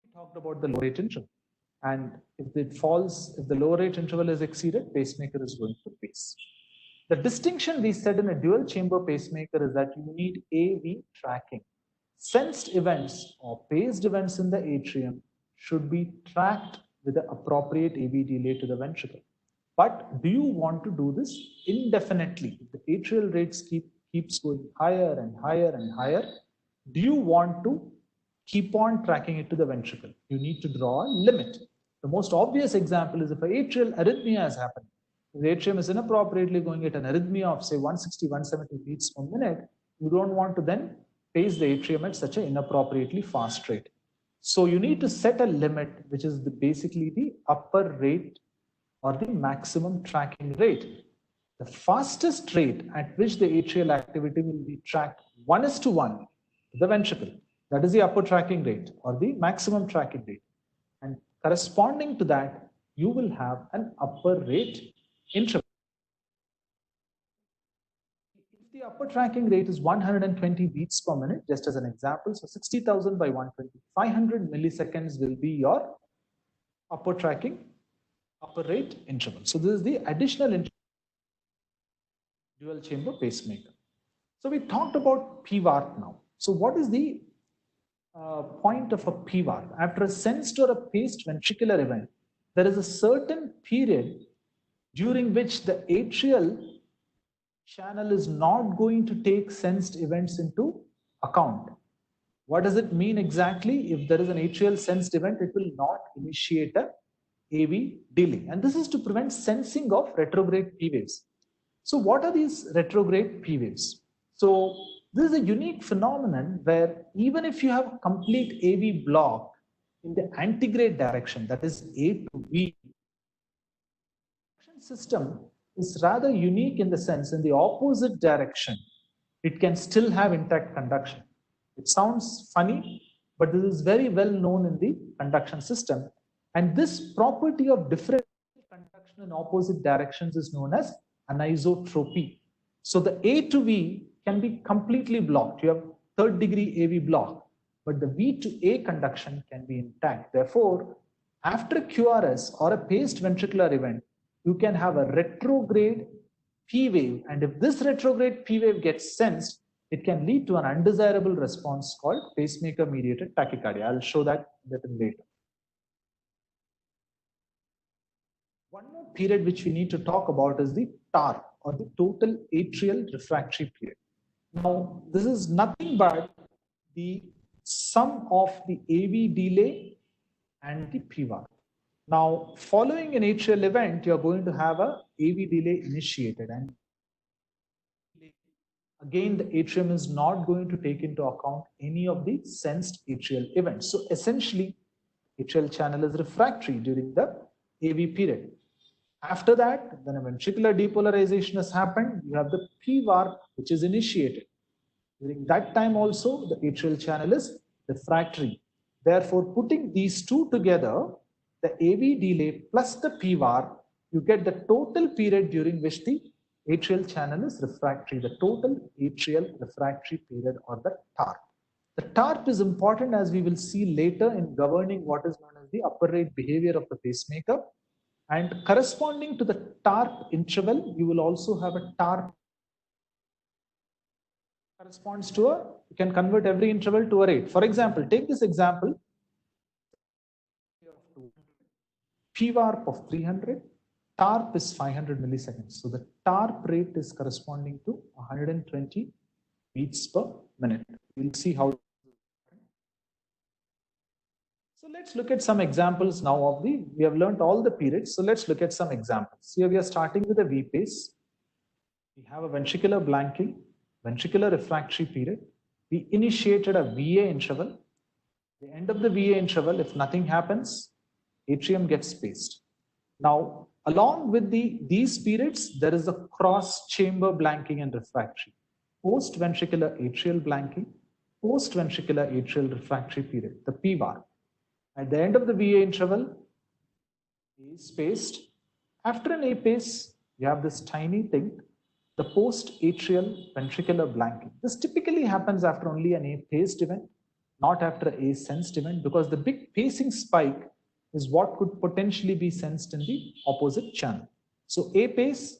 We talked about the low rate interval. And if it falls, if the low rate interval is exceeded, pacemaker is going to pace. The distinction we said in a dual chamber pacemaker is that you need AV tracking. Sensed events or paced events in the atrium should be tracked with the appropriate AV delay to the ventricle. But do you want to do this indefinitely? If the atrial rates keeps going higher and higher and higher, do you want to keep on tracking it to the ventricle? You need to draw a limit. The most obvious example is if an atrial arrhythmia has happened. If the atrium is inappropriately going at an arrhythmia of say 160, 170 beats per minute, you don't want to then pace the atrium at such an inappropriately fast rate. So you need to set a limit, which is basically the upper rate or the maximum tracking rate. The fastest rate at which the atrial activity will be tracked 1:1 to the ventricle. That is the upper tracking rate or the maximum tracking rate. And corresponding to that, you will have an upper rate interval. If the upper tracking rate is 120 beats per minute, just as an example, so 60,000 by 120, 500 milliseconds will be your upper rate interval. So this is the additional interval dual chamber pacemaker. So we talked about PVAR now. So what is the point of a PVAR? After a sensed or a paced ventricular event, there is a certain period during which the atrial channel is not going to take sensed events into account. What does it mean exactly? If there is an atrial sensed event, it will not initiate a AV delay. And this is to prevent sensing of retrograde P waves. So what are these retrograde P waves? So this is a unique phenomenon where even if you have a complete AV block in the antigrade direction, that is A to V, the system is rather unique in the sense in the opposite direction, it can still have intact conduction. It sounds funny, but this is very well known in the conduction system. And this property of differential conduction in opposite directions is known as anisotropy. So the A to V can be completely blocked. You have third degree AV block, but the V to A conduction can be intact. Therefore, after QRS or a paced ventricular event, you can have a retrograde P wave. And if this retrograde P wave gets sensed, it can lead to an undesirable response called pacemaker mediated tachycardia. I'll show that a little later. One more period which we need to talk about is the TAR, or the total atrial refractory period. Now, this is nothing but the sum of the AV delay and the PVAR. Now, following an atrial event, you're going to have a AV delay initiated, and again, the atrium is not going to take into account any of the sensed atrial events. So essentially, atrial channel is refractory during the AV period. After that, when a ventricular depolarization has happened, you have the PVAR, which is initiated. During that time also, the atrial channel is refractory. Therefore, putting these two together, the AV delay plus the PVAR, you get the total period during which the atrial channel is refractory, the total atrial refractory period, or the TARP. The TARP is important, as we will see later, in governing what is known as the upper rate behavior of the pacemaker. And corresponding to the TARP interval, you will also have a TARP corresponds to a, you can convert every interval to a rate. For example, take this example, PVARP of 300, TARP is 500 milliseconds. So the TARP rate is corresponding to 120 beats per minute. We'll see how. So let's look at some examples now of the, we have learned all the periods. So let's look at some examples. Here we are starting with a V pace. We have a ventricular blanking, ventricular refractory period. We initiated a VA interval. The end of the VA interval, if nothing happens, atrium gets spaced. Now, along with these periods, there is a cross-chamber blanking and refractory. Post-ventricular atrial blanking, post-ventricular atrial refractory period, the PVAR. At the end of the VA interval, A is spaced. After an A pace, you have this tiny thing, the post-atrial ventricular blanking. This typically happens after only an A paced event, not after an A sensed event, because the big pacing spike is what could potentially be sensed in the opposite channel. So A pace,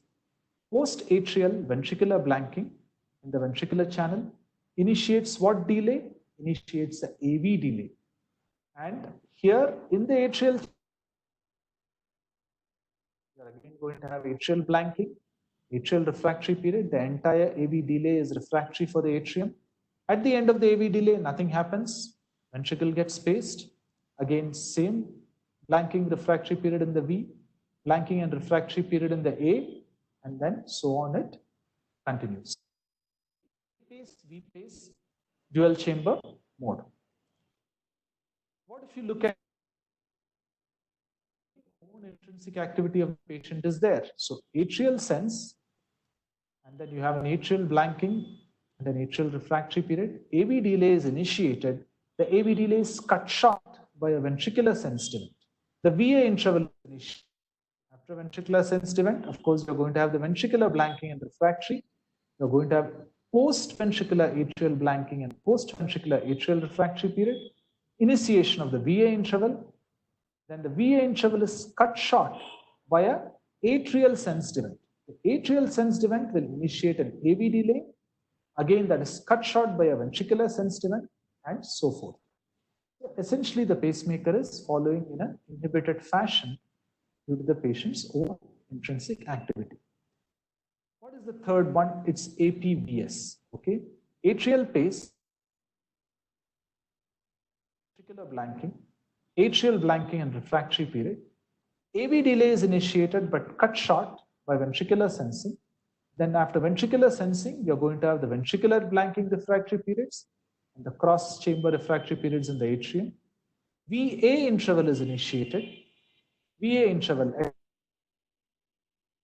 post-atrial ventricular blanking in the ventricular channel initiates what delay? Initiates the AV delay. And here in the atrial, you are again going to have atrial blanking, atrial refractory period. The entire AV delay is refractory for the atrium. At the end of the AV delay, nothing happens. Ventricle gets spaced. Again, same blanking refractory period in the V, blanking and refractory period in the A, and then so on it continues. V pace, dual chamber mode. What if you look at own intrinsic activity of the patient is there? So atrial sense, and then you have an atrial blanking and an atrial refractory period. AV delay is initiated. The AV delay is cut short by a ventricular sensed event. The VA interval is initiated. After ventricular sensed event, of course, you're going to have the ventricular blanking and refractory. You're going to have post-ventricular atrial blanking and post-ventricular atrial refractory period. Initiation of the VA interval, then the VA interval is cut short by a atrial sensed event. The atrial sensed event will initiate an AV delay, again that is cut short by a ventricular sensed event, and so forth. So essentially, the pacemaker is following in an inhibited fashion due to the patient's own intrinsic activity. What is the third one? It's APBS. Okay, atrial pace, ventricular blanking, atrial blanking and refractory period. AV delay is initiated but cut short by ventricular sensing. Then after ventricular sensing, you're going to have the ventricular blanking refractory periods and the cross-chamber refractory periods in the atrium. VA interval is initiated. VA interval,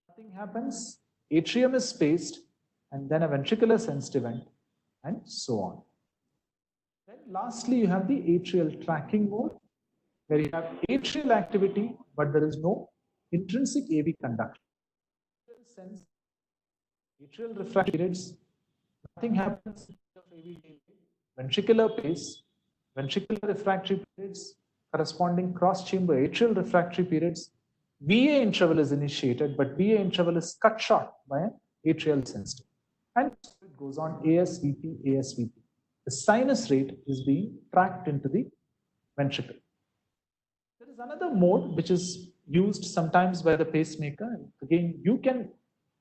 nothing happens, atrium is spaced, and then a ventricular sensed event, and so on. Then lastly, you have the atrial tracking mode, where you have atrial activity, but there is no intrinsic AV conduction. Sense, atrial refractory periods, nothing happens, ventricular pace, ventricular refractory periods, corresponding cross-chamber atrial refractory periods. VA interval is initiated, but VA interval is cut short by an atrial sensed. And it goes on ASVP, ASVP. The sinus rate is being tracked into the ventricle. There is another mode which is used sometimes by the pacemaker. Again, you can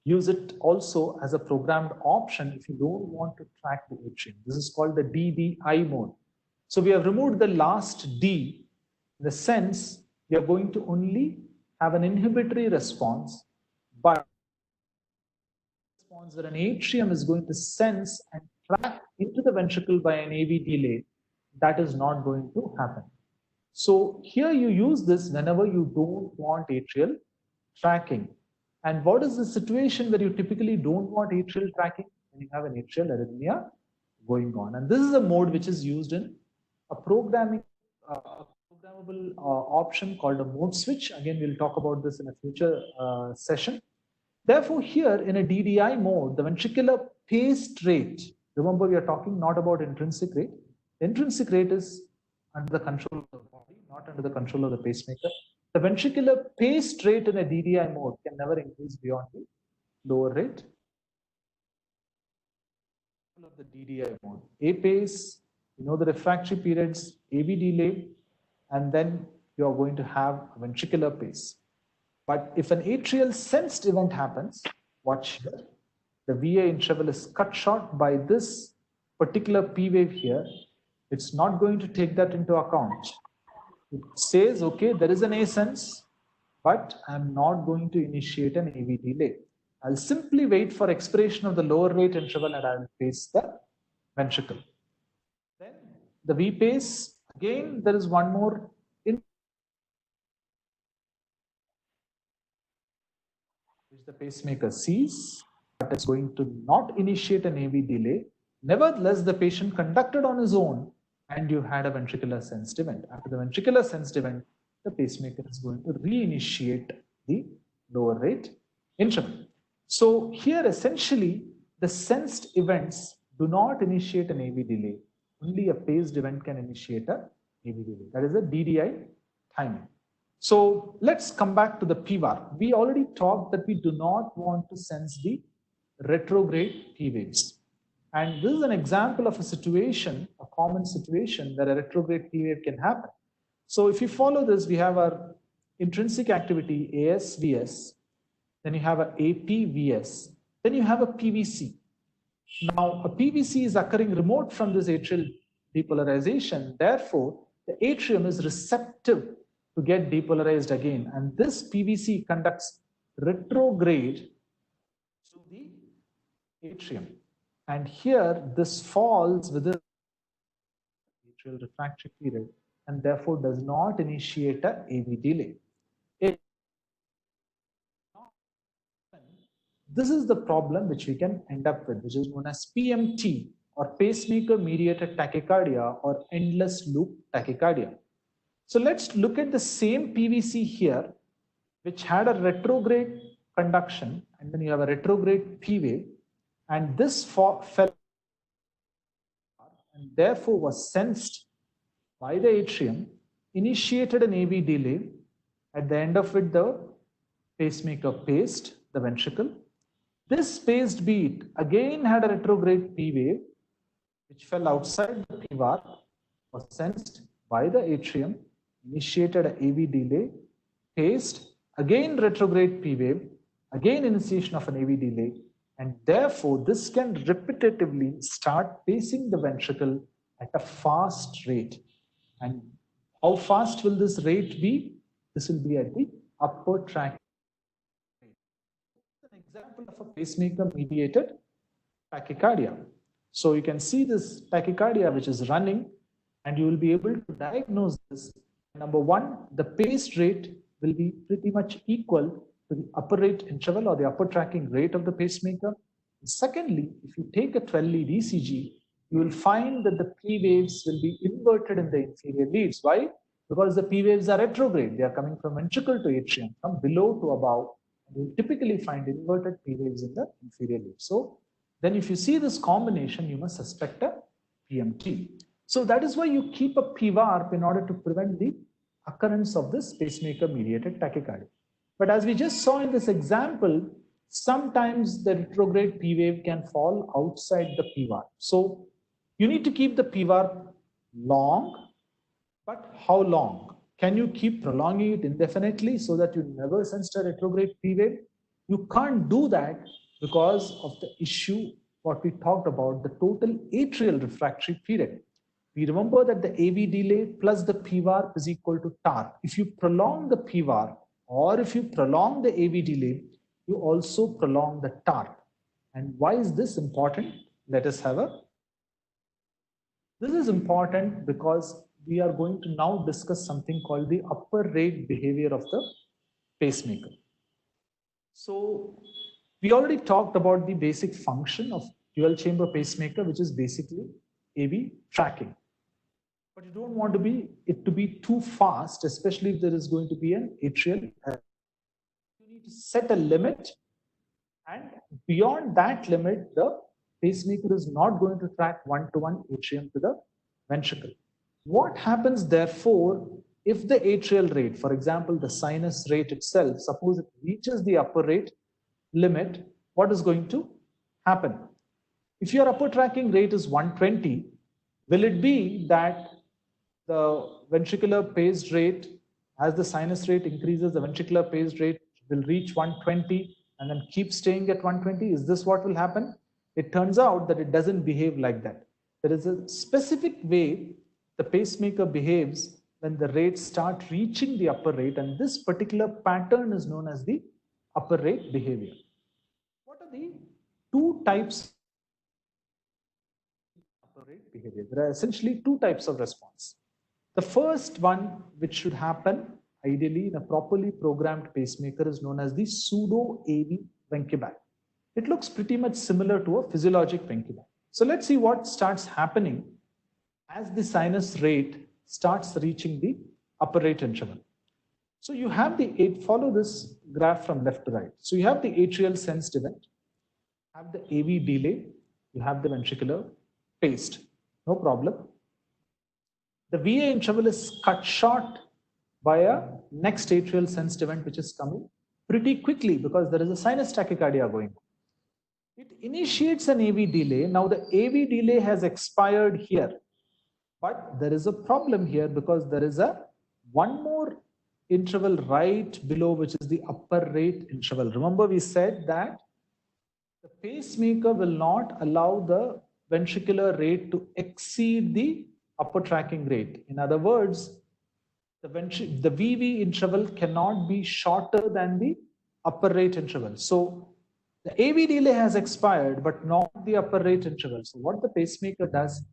use it also as a programmed option if you don't want to track the atrium. This is called the DDI mode. So we have removed the last D, in the sense we are going to only have an inhibitory response, but response where an atrium is going to sense and track into the ventricle by an AV delay, that is not going to happen. So here you use this whenever you don't want atrial tracking. And what is the situation where you typically don't want atrial tracking? When you have an atrial arrhythmia going on. And this is a mode which is used in a programming programmable option called a mode switch. Again, we'll talk about this in a future session. Therefore, here in a DDI mode, the ventricular paced rate, remember we are talking not about intrinsic rate. The intrinsic rate is under the control of the body, not under the control of the pacemaker. The ventricular paced rate in a DDI mode can never increase beyond the lower rate of the DDI mode. A pace, you know the refractory periods, AV delay, and then you are going to have a ventricular pace. But if an atrial sensed event happens, watch here, the VA interval is cut short by this particular P wave here. It's not going to take that into account. It says, okay, there is an A sense, but I'm not going to initiate an AV delay. I'll simply wait for expiration of the lower rate interval and I'll pace the ventricle. Then the V pace, again, there is one more which the pacemaker sees, but it's going to not initiate an AV delay. Nevertheless, the patient conducted on his own and you had a ventricular sensed event. After the ventricular sensed event, the pacemaker is going to reinitiate the lower rate interval. So here essentially the sensed events do not initiate an AV delay. Only a paced event can initiate a AV delay. That is a DDI timing. So let's come back to the PVAR. We already talked that we do not want to sense the retrograde P waves. And this is an example of a situation, a common situation where a retrograde P wave can happen. So if you follow this, we have our intrinsic activity ASVS, then you have a APVS, then you have a PVC. Now a PVC is occurring remote from this atrial depolarization. Therefore, the atrium is receptive to get depolarized again. And this PVC conducts retrograde to the atrium. And here this falls within the atrial refractory period and therefore does not initiate a AV delay. This is the problem which we can end up with, which is known as PMT, or pacemaker mediated tachycardia, or endless loop tachycardia. So let's look at the same PVC here, which had a retrograde conduction, and then you have a retrograde P wave, and this fell and therefore was sensed by the atrium, initiated an AV delay. At the end of it, the pacemaker paced the ventricle. This paced beat again had a retrograde P wave, which fell outside the PVAR, was sensed by the atrium, initiated an AV delay, paced, again retrograde P wave, again initiation of an AV delay, and therefore this can repetitively start pacing the ventricle at a fast rate. And how fast will this rate be? This will be at the upper track. An example of a pacemaker mediated tachycardia. So you can see this tachycardia which is running, and you will be able to diagnose this. Number one, the pace rate will be pretty much equal to the upper rate interval or the upper tracking rate of the pacemaker. And secondly, if you take a 12-lead ECG, you will find that the P waves will be inverted in the inferior leads. Why? Because the P waves are retrograde. They are coming from ventricle to atrium, from below to above. And you will typically find inverted P waves in the inferior leads. So then if you see this combination, you must suspect a PMT. So that is why you keep a PVARP in order to prevent the occurrence of this pacemaker mediated tachycardia. But as we just saw in this example, sometimes the retrograde P wave can fall outside the PVARP. So you need to keep the PVARP long, but how long? Can you keep prolonging it indefinitely so that you never sense a retrograde P wave? You can't do that because of the issue what we talked about, the total atrial refractory period. We remember that the AV delay plus the PVARP is equal to TARP. If you prolong the PVARP or if you prolong the AV delay, you also prolong the TARP. And why is this important? Let us have a. This is important because we are going to now discuss something called the upper rate behavior of the pacemaker. So we already talked about the basic function of dual chamber pacemaker, which is basically AV tracking. But you don't want it to be too fast, especially if there is going to be an atrial arrest. You need to set a limit, and beyond that limit, the pacemaker is not going to track one-to-one atrium to the ventricle. What happens, therefore, if the atrial rate, for example, the sinus rate itself, suppose it reaches the upper rate limit, what is going to happen? If your upper tracking rate is 120, will it be that the ventricular paced rate, as the sinus rate increases, the ventricular paced rate will reach 120 and then keep staying at 120? Is this what will happen? It turns out that it doesn't behave like that. There is a specific way the pacemaker behaves when the rates start reaching the upper rate, and this particular pattern is known as the upper rate behavior. What are the two types of upper rate behavior? There are essentially two types of response. The first one, which should happen ideally in a properly programmed pacemaker, is known as the pseudo AV Wenckebach. It looks pretty much similar to a physiologic Wenckebach. So let's see what starts happening as the sinus rate starts reaching the upper rate interval. So you have follow this graph from left to right. So you have the atrial sensed event, have the AV delay, you have the ventricular paced, no problem. The VA interval is cut short by a next atrial sensed event, which is coming pretty quickly because there is a sinus tachycardia going on. It initiates an AV delay. Now the AV delay has expired here, but there is a problem here because there is one more interval right below, which is the upper rate interval. Remember, we said that the pacemaker will not allow the ventricular rate to exceed the upper tracking rate. In other words, the VV interval cannot be shorter than the upper rate interval. So the AV delay has expired, but not the upper rate interval. So what the pacemaker does,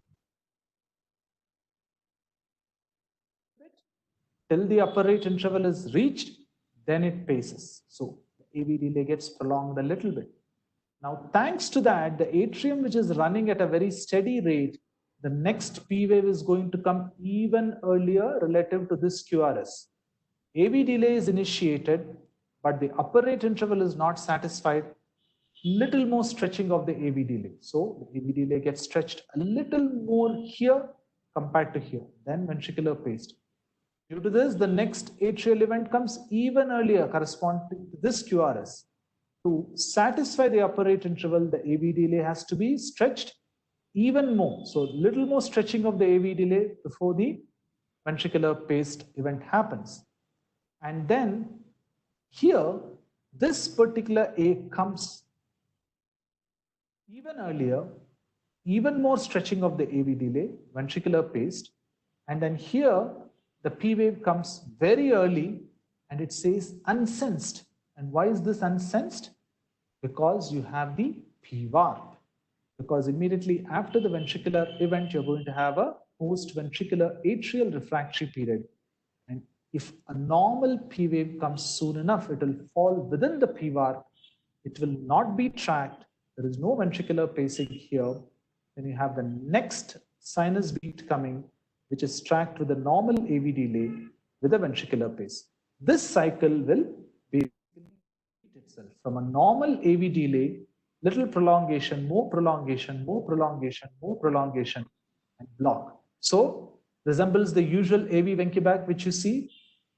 till the upper rate interval is reached, then it paces. So the AV delay gets prolonged a little bit. Now, thanks to that, the atrium, which is running at a very steady rate, the next P wave is going to come even earlier relative to this QRS. AV delay is initiated, but the upper rate interval is not satisfied. Little more stretching of the AV delay. So the AV delay gets stretched a little more here compared to here, then ventricular paced. Due to this, the next atrial event comes even earlier, corresponding to this QRS. To satisfy the upper rate interval, the AV delay has to be stretched even more. So little more stretching of the AV delay before the ventricular paced event happens. And then here, this particular A comes even earlier, even more stretching of the AV delay, ventricular paced. And then here, the P wave comes very early and it says unsensed. And why is this unsensed? Because you have the P warp. Because immediately after the ventricular event, you're going to have a post-ventricular atrial refractory period. And if a normal P wave comes soon enough, it will fall within the P warp. It will not be tracked. There is no ventricular pacing here. Then you have the next sinus beat coming, which is tracked with a normal AV delay with a ventricular pace. This cycle will be itself from a normal AV delay, little prolongation, more prolongation, more prolongation, more prolongation, and block. So resembles the usual AV Wenckebach, which you see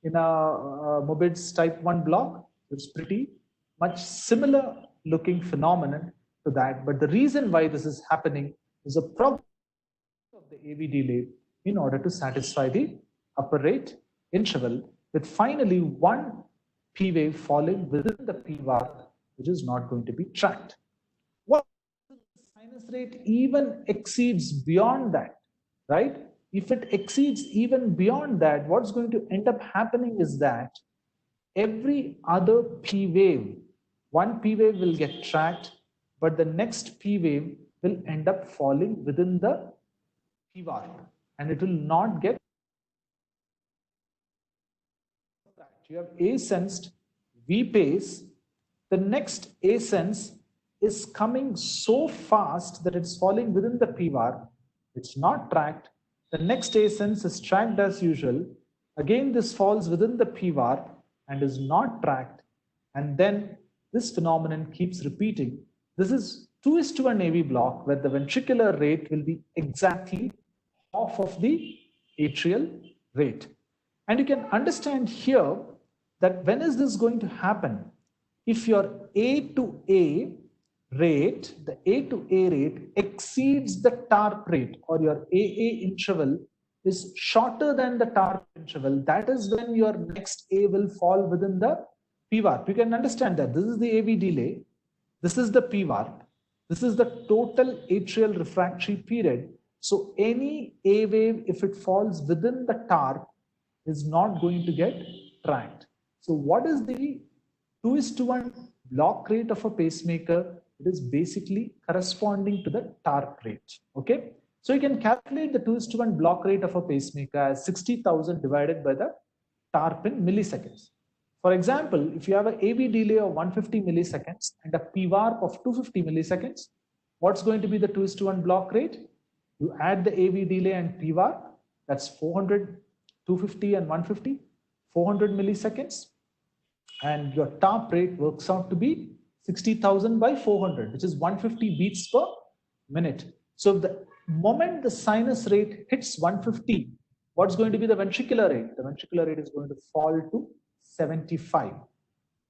in a Mobitz type 1 block. It's pretty much similar looking phenomenon to that. But the reason why this is happening is a problem of the AV delay in order to satisfy the upper rate interval, with finally one P wave falling within the P warp, which is not going to be tracked. What if the sinus rate even exceeds beyond that, right? If it exceeds even beyond that, what's going to end up happening is that every other P wave, one P wave will get tracked, but the next P wave will end up falling within the P warp, and it will not get. You have A sensed, V pace. The next A sense is coming so fast that it's falling within the P warp. It's not tracked. The next ascent is tracked as usual. Again, this falls within the PVAR and is not tracked. And then this phenomenon keeps repeating. This is 2:1 AV block where the ventricular rate will be exactly half of the atrial rate. And you can understand here that when is this going to happen? If your A to A rate, the A to A rate exceeds the TARP rate, or your AA interval is shorter than the TARP interval, that is when your next A will fall within the PVAR. You can understand that this is the AV delay, this is the PVAR, this is the total atrial refractory period. So any A wave, if it falls within the TARP, is not going to get tracked. So what is the 2:1 block rate of a pacemaker? It is basically corresponding to the TARP rate. Okay, so you can calculate the 2:1 block rate of a pacemaker as 60,000 divided by the TARP in milliseconds. For example, if you have an AV delay of 150 milliseconds and a PVAR of 250 milliseconds, what's going to be the 2:1 block rate? You add the AV delay and PVAR, that's 400, 250 and 150, 400 milliseconds. And your TARP rate works out to be 60,000 by 400, which is 150 beats per minute. So the moment the sinus rate hits 150, what's going to be the ventricular rate? The ventricular rate is going to fall to 75.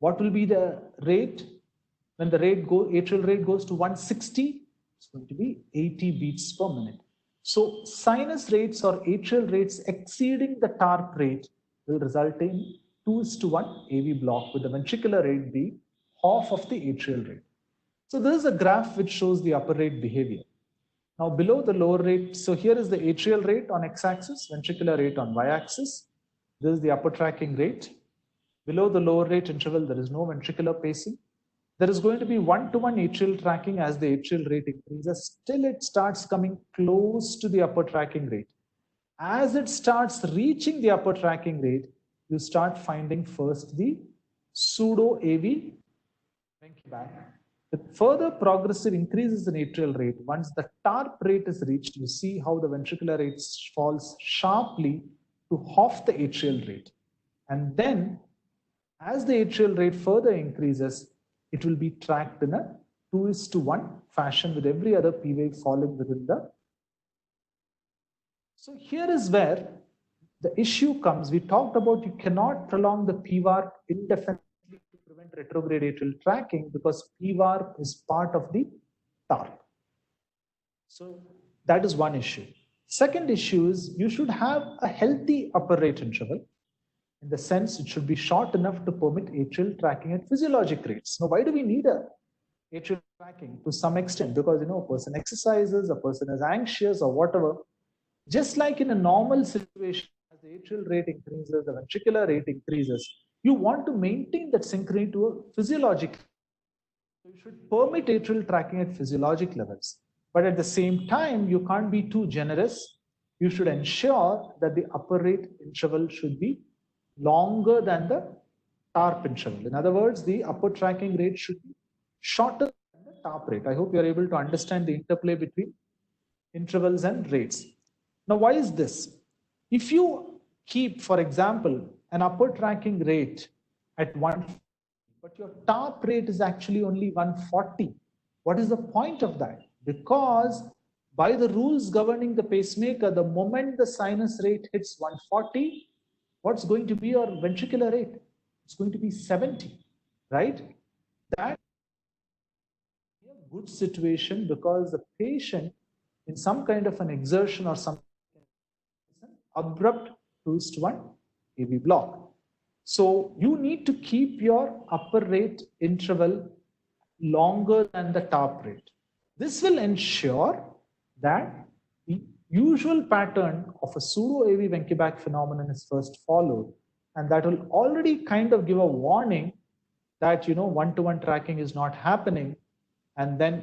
What will be the rate when the atrial rate goes to 160? It's going to be 80 beats per minute. So sinus rates or atrial rates exceeding the TARP rate will result in 2:1 AV block, with the ventricular rate being half of the atrial rate. So this is a graph which shows the upper rate behavior. Now below the lower rate, so here is the atrial rate on x-axis, ventricular rate on y-axis. This is the upper tracking rate. Below the lower rate interval, there is no ventricular pacing. There is going to be 1:1 atrial tracking as the atrial rate increases till it starts coming close to the upper tracking rate. As it starts reaching the upper tracking rate, you start finding first the pseudo AV Wenckebach. With further progressive increases in atrial rate, once the TARP rate is reached, you see how the ventricular rate falls sharply to half the atrial rate. And then, as the atrial rate further increases, it will be tracked in a 2:1 fashion, with every other P wave falling within the. So here is where the issue comes. We talked about you cannot prolong the PVAR indefinitely to prevent retrograde atrial tracking, because PVAR is part of the TARP. So that is one issue. Second issue is you should have a healthy upper rate interval, in the sense it should be short enough to permit atrial tracking at physiologic rates. Now, why do we need a atrial tracking? To some extent, because a person exercises, a person is anxious or whatever. Just like in a normal situation, as the atrial rate increases, the ventricular rate increases, you want to maintain that synchrony to a physiologic. So you should permit atrial tracking at physiologic levels. But at the same time, you can't be too generous. You should ensure that the upper rate interval should be longer than the TARP interval. In other words, the upper tracking rate should be shorter than the TARP rate. I hope you are able to understand the interplay between intervals and rates. Now, why is this? If you keep, for example, an upper tracking rate at 150, but your TARP rate is actually only 140, what is the point of that? Because by the rules governing the pacemaker, the moment the sinus rate hits 140, what's going to be your ventricular rate? It's going to be 70, right? That is a good situation, because the patient, in some kind of an exertion or some abrupt 2:1 AV block. So you need to keep your upper rate interval longer than the TARP rate. This will ensure that the usual pattern of a pseudo AV Wenckebach phenomenon is first followed, and that will already kind of give a warning that 1:1 tracking is not happening. And then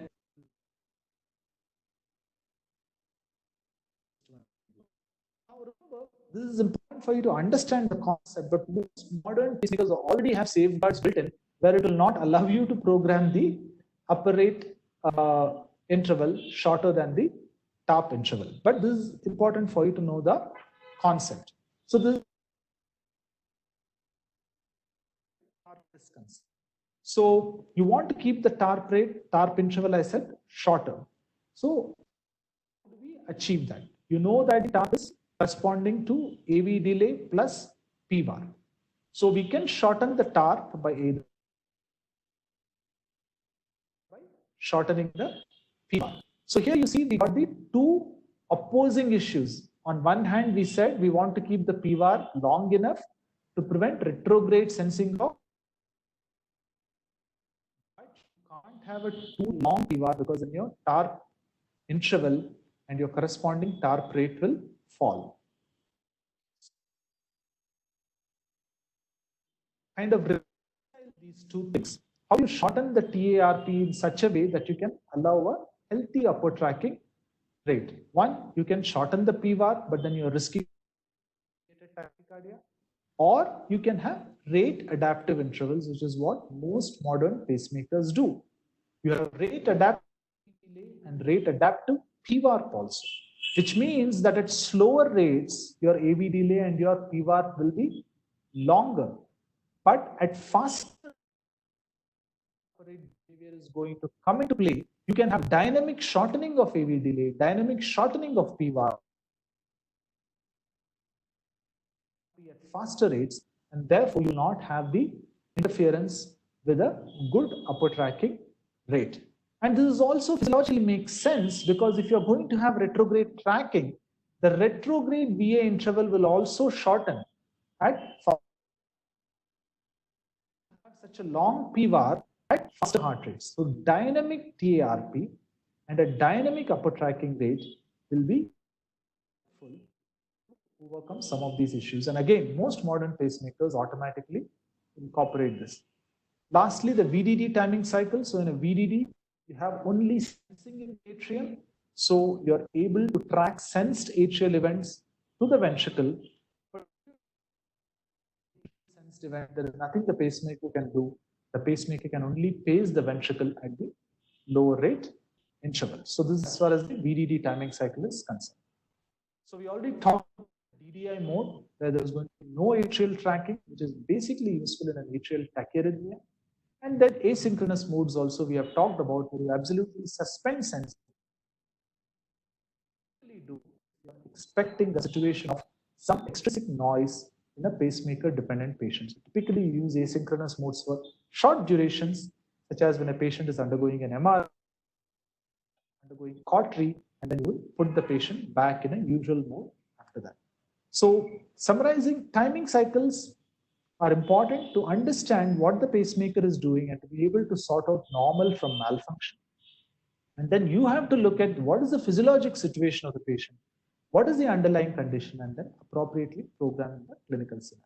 now remember, this is important for you to understand the concept, but most modern pacemakers already have safeguards built in where it will not allow you to program the upper rate interval shorter than the TARP interval. But this is important for you to know the concept. So this is concerned. So you want to keep the TARP interval, I said, shorter. So how do we achieve that? You know that TARP is corresponding to AV delay plus P bar. So we can shorten the TARP by either shortening the P bar. So here you see we got the two opposing issues. On one hand, we said we want to keep the P bar long enough to prevent retrograde sensing of. But you can't have a too long P bar because in your TARP interval and your corresponding TARP rate will fall. Kind of reconcile these two things. How you shorten the TARP in such a way that you can allow a healthy upward tracking rate. One, you can shorten the P bar, but then you're risking tachycardia. Or you can have rate adaptive intervals, which is what most modern pacemakers do. You have rate adaptive delay and rate adaptive P bar also, which means that at slower rates, your AV delay and your P bar will be longer. But at faster rate behavior is going to come into play, you can have dynamic shortening of AV delay, dynamic shortening of P bar at faster rates, and therefore you not have the interference with a good upward tracking rate. And this is also physiologically makes sense because if you're going to have retrograde tracking, the retrograde VA interval will also shorten at such a long P bar at faster heart rates. So dynamic TARP and a dynamic upward tracking rate will be full to overcome some of these issues. And again, most modern pacemakers automatically incorporate this. Lastly, the VDD timing cycle. So in a VDD, you have only sensing in atrium. So you're able to track sensed atrial events to the ventricle. Sensed event, there is nothing the pacemaker can do. The pacemaker can only pace the ventricle at the lower rate interval. So this is as far as the VDD timing cycle is concerned. So we already talked about DDI mode, where there is going to be no atrial tracking, which is basically useful in an atrial tachyarrhythmia. And then asynchronous modes also we have talked about, where you absolutely suspend sensing. You are expecting the situation of some extrinsic noise in a pacemaker dependent patient. So typically you use asynchronous modes for short durations, such as when a patient is undergoing an MR, undergoing cautery, and then you will put the patient back in a usual mode after that. So summarizing, timing cycles are important to understand what the pacemaker is doing and to be able to sort out normal from malfunction. And then you have to look at what is the physiologic situation of the patient, what is the underlying condition, and then appropriately program the clinical scenario.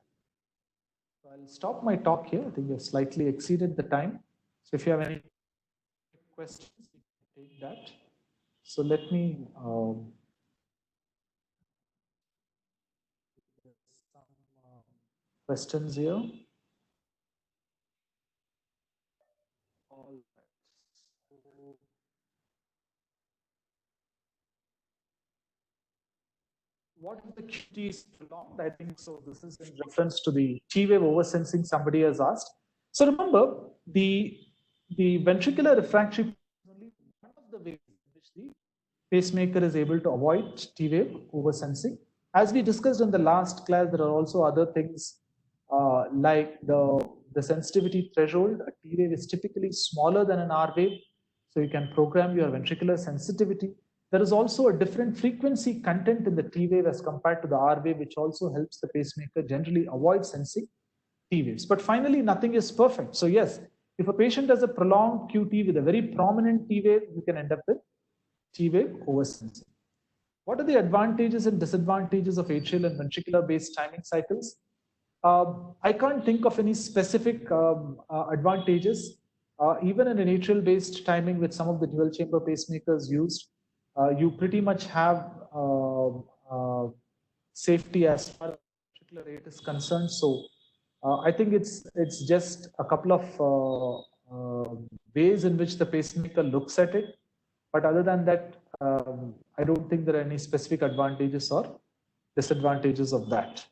So I'll stop my talk here. I think we have slightly exceeded the time. So if you have any questions, you can take that. So let me some questions here. All right. So, what is the QT is prolonged? I think so. This is in reference to the T-wave oversensing somebody has asked. So remember, the ventricular refractory is only one of the ways in which the pacemaker is able to avoid T-wave oversensing. As we discussed in the last class, there are also other things like the sensitivity threshold. A T-wave is typically smaller than an R-wave, so you can program your ventricular sensitivity. There is also a different frequency content in the T-wave as compared to the R-wave, which also helps the pacemaker generally avoid sensing T-waves. But finally, nothing is perfect. So yes, if a patient has a prolonged QT with a very prominent T-wave, you can end up with T-wave oversensing. What are the advantages and disadvantages of atrial and ventricular-based timing cycles? I can't think of any specific advantages. Even in an atrial-based timing with some of the dual-chamber pacemakers used, you pretty much have safety as far as ventricular rate is concerned. So I think it's just a couple of ways in which the pacemaker looks at it. But other than that, I don't think there are any specific advantages or disadvantages of that.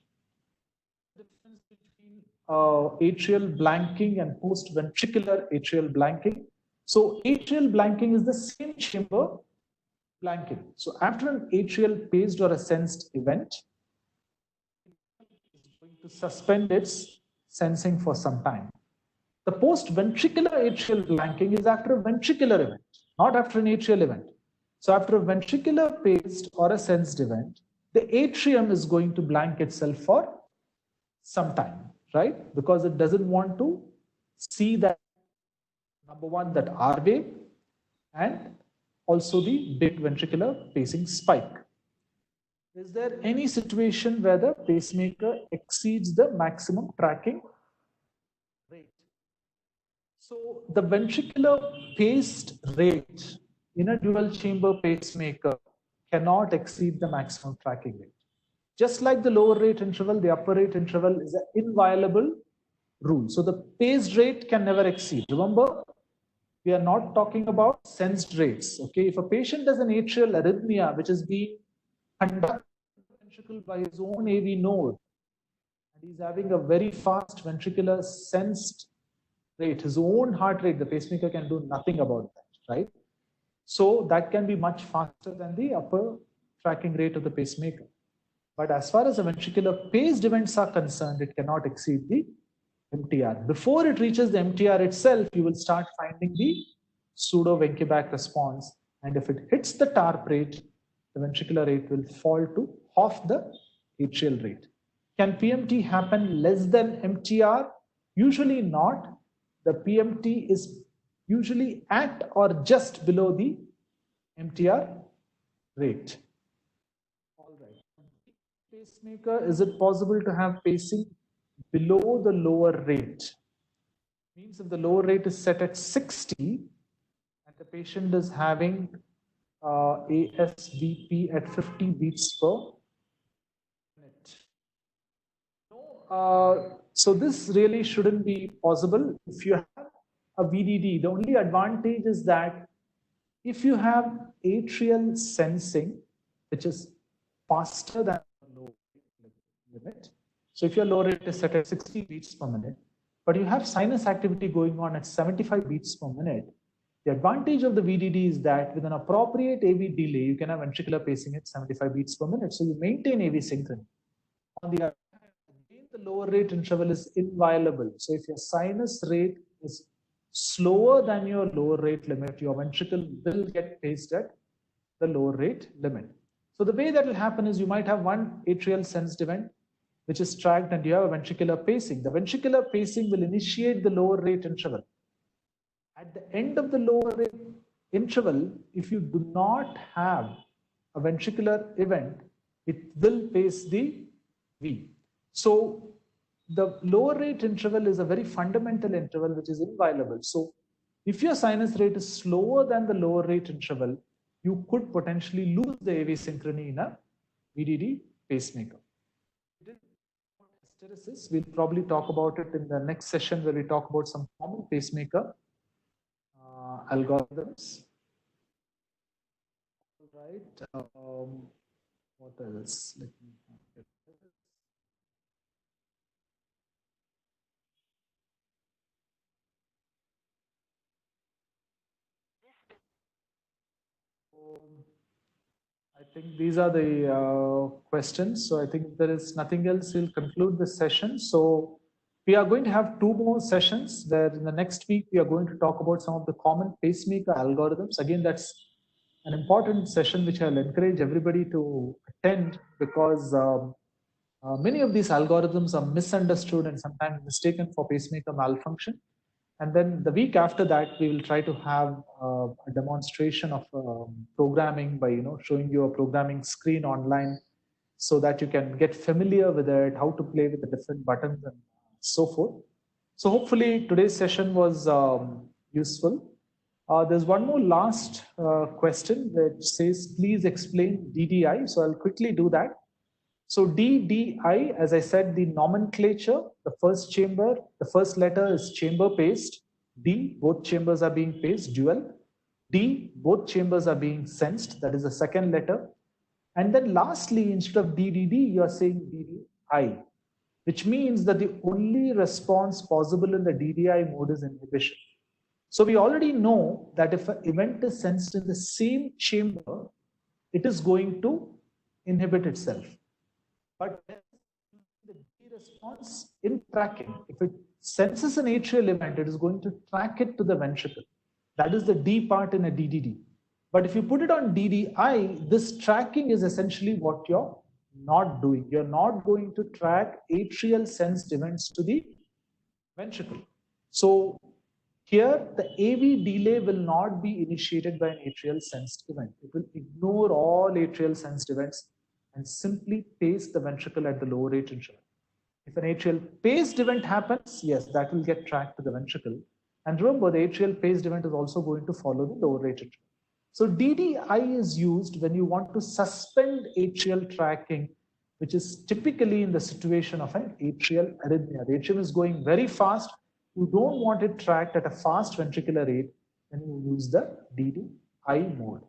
The difference between atrial blanking and post-ventricular atrial blanking. So atrial blanking is the same chamber blanking. So after an atrial paced or a sensed event, it is going to suspend its sensing for some time. The post-ventricular atrial blanking is after a ventricular event, not after an atrial event. So after a ventricular paced or a sensed event, the atrium is going to blank itself for some time, right? Because it doesn't want to see that, number one, that R wave, and also the big ventricular pacing spike. Is there any situation where the pacemaker exceeds the maximum tracking rate? So the ventricular paced rate in a dual chamber pacemaker cannot exceed the maximum tracking rate. Just like the lower rate interval, the upper rate interval is an inviolable rule. So the paced rate can never exceed. Remember, we are not talking about sensed rates. Okay, if a patient has an atrial arrhythmia which is being conducted ventricle by his own AV node, and he's having a very fast ventricular sensed rate, his own heart rate, the pacemaker can do nothing about that, right? So that can be much faster than the upper tracking rate of the pacemaker. But as far as the ventricular paced events are concerned, it cannot exceed the MTR. Before it reaches the MTR itself, you will start finding the pseudo-Wenckebach response. And if it hits the TARP rate, the ventricular rate will fall to half the atrial rate. Can PMT happen less than MTR? Usually not. The PMT is usually at or just below the MTR rate. All right. Pacemaker, is it possible to have pacing below the lower rate? Means if the lower rate is set at 60 and the patient is having ASVP at 50 beats per minute. So this really shouldn't be possible if you have a VDD. The only advantage is that if you have atrial sensing, which is faster than the low limit. So if your low rate is set at 60 beats per minute, but you have sinus activity going on at 75 beats per minute, the advantage of the VDD is that with an appropriate AV delay, you can have ventricular pacing at 75 beats per minute. So you maintain AV synchrony. On the other hand, again, the lower rate interval is inviolable. So if your sinus rate is slower than your lower rate limit, your ventricle will get paced at the lower rate limit. So the way that will happen is you might have one atrial sensed event which is tracked and you have a ventricular pacing. The ventricular pacing will initiate the lower rate interval. At the end of the lower rate interval, if you do not have a ventricular event, it will pace the V. So the lower rate interval is a very fundamental interval which is inviolable. So if your sinus rate is slower than the lower rate interval, you could potentially lose the AV synchrony in a VDD pacemaker. Hysteresis, we'll probably talk about it in the next session where we talk about some common pacemaker algorithms. All right. What else? Let me get this. I think these are the questions. So I think if there is nothing else, we'll conclude this session. So we are going to have 2 more sessions where in the next week, we are going to talk about some of the common pacemaker algorithms. Again, that's an important session which I'll encourage everybody to attend because many of these algorithms are misunderstood and sometimes mistaken for pacemaker malfunction. And then the week after that, we will try to have a demonstration of programming by showing you a programming screen online so that you can get familiar with it, how to play with the different buttons and so forth. So hopefully today's session was useful. There's one more last question which says, please explain DDI. So I'll quickly do that. So DDI, as I said, the nomenclature, the first chamber, the first letter is chamber paced. D, both chambers are being paced, dual. D, both chambers are being sensed. That is the second letter. And then lastly, instead of DDD, you are saying DDI, which means that the only response possible in the DDI mode is inhibition. So we already know that if an event is sensed in the same chamber, it is going to inhibit itself. But the D response in tracking, if it senses an atrial event, it is going to track it to the ventricle. That is the D part in a DDD. But if you put it on DDI, this tracking is essentially what you're not doing. You're not going to track atrial sensed events to the ventricle. So here, the AV delay will not be initiated by an atrial sensed event. It will ignore all atrial sensed events and simply pace the ventricle at the lower atrial junction. If an atrial paced event happens, yes, that will get tracked to the ventricle. And remember, the atrial paced event is also going to follow the lower atrial junction. So DDI is used when you want to suspend atrial tracking, which is typically in the situation of an atrial arrhythmia. The atrium is going very fast. You don't want it tracked at a fast ventricular rate, then you use the DDI mode.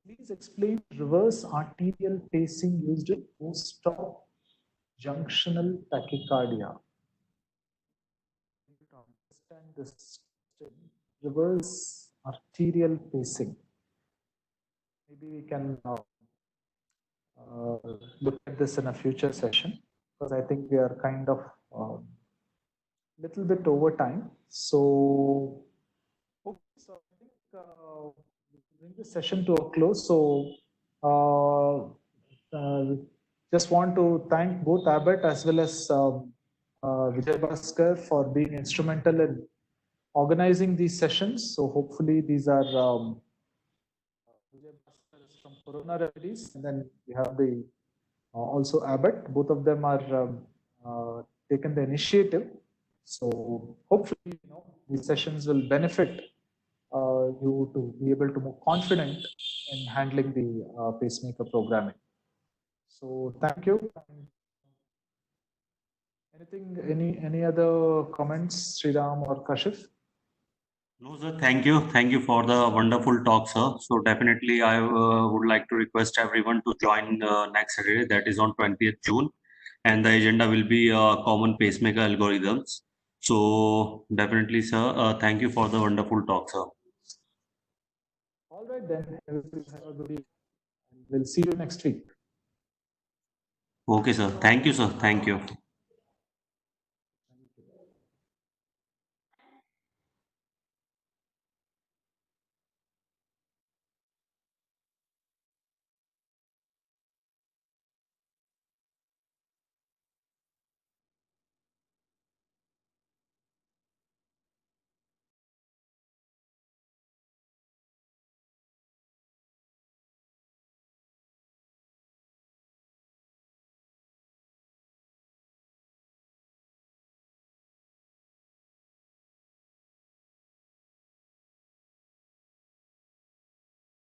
Please explain reverse arterial pacing used in post-op junctional tachycardia. To understand this reverse arterial pacing, maybe we can look at this in a future session, because I think we are kind of little bit over time. So, okay, so I think we'll bring this session to a close. So, just want to thank both Abbott as well as Vijay Bhaskar for being instrumental in organizing these sessions. So hopefully these are Vijay Bhaskar is from Corona Remedies, and then we have the also Abbott. Both of them are taken the initiative. So hopefully, these sessions will benefit you to be able to more confident in handling the pacemaker programming. So thank you. Any other comments, Sriram or Kashif? No, sir. Thank you. Thank you for the wonderful talk, sir. So definitely, I would like to request everyone to join next Saturday. That is on 20th June, and the agenda will be common pacemaker algorithms. So definitely, sir. Thank you for the wonderful talk, sir. All right, then. Have a good evening. We'll see you next week. Okay, sir. Thank you, sir. Thank you.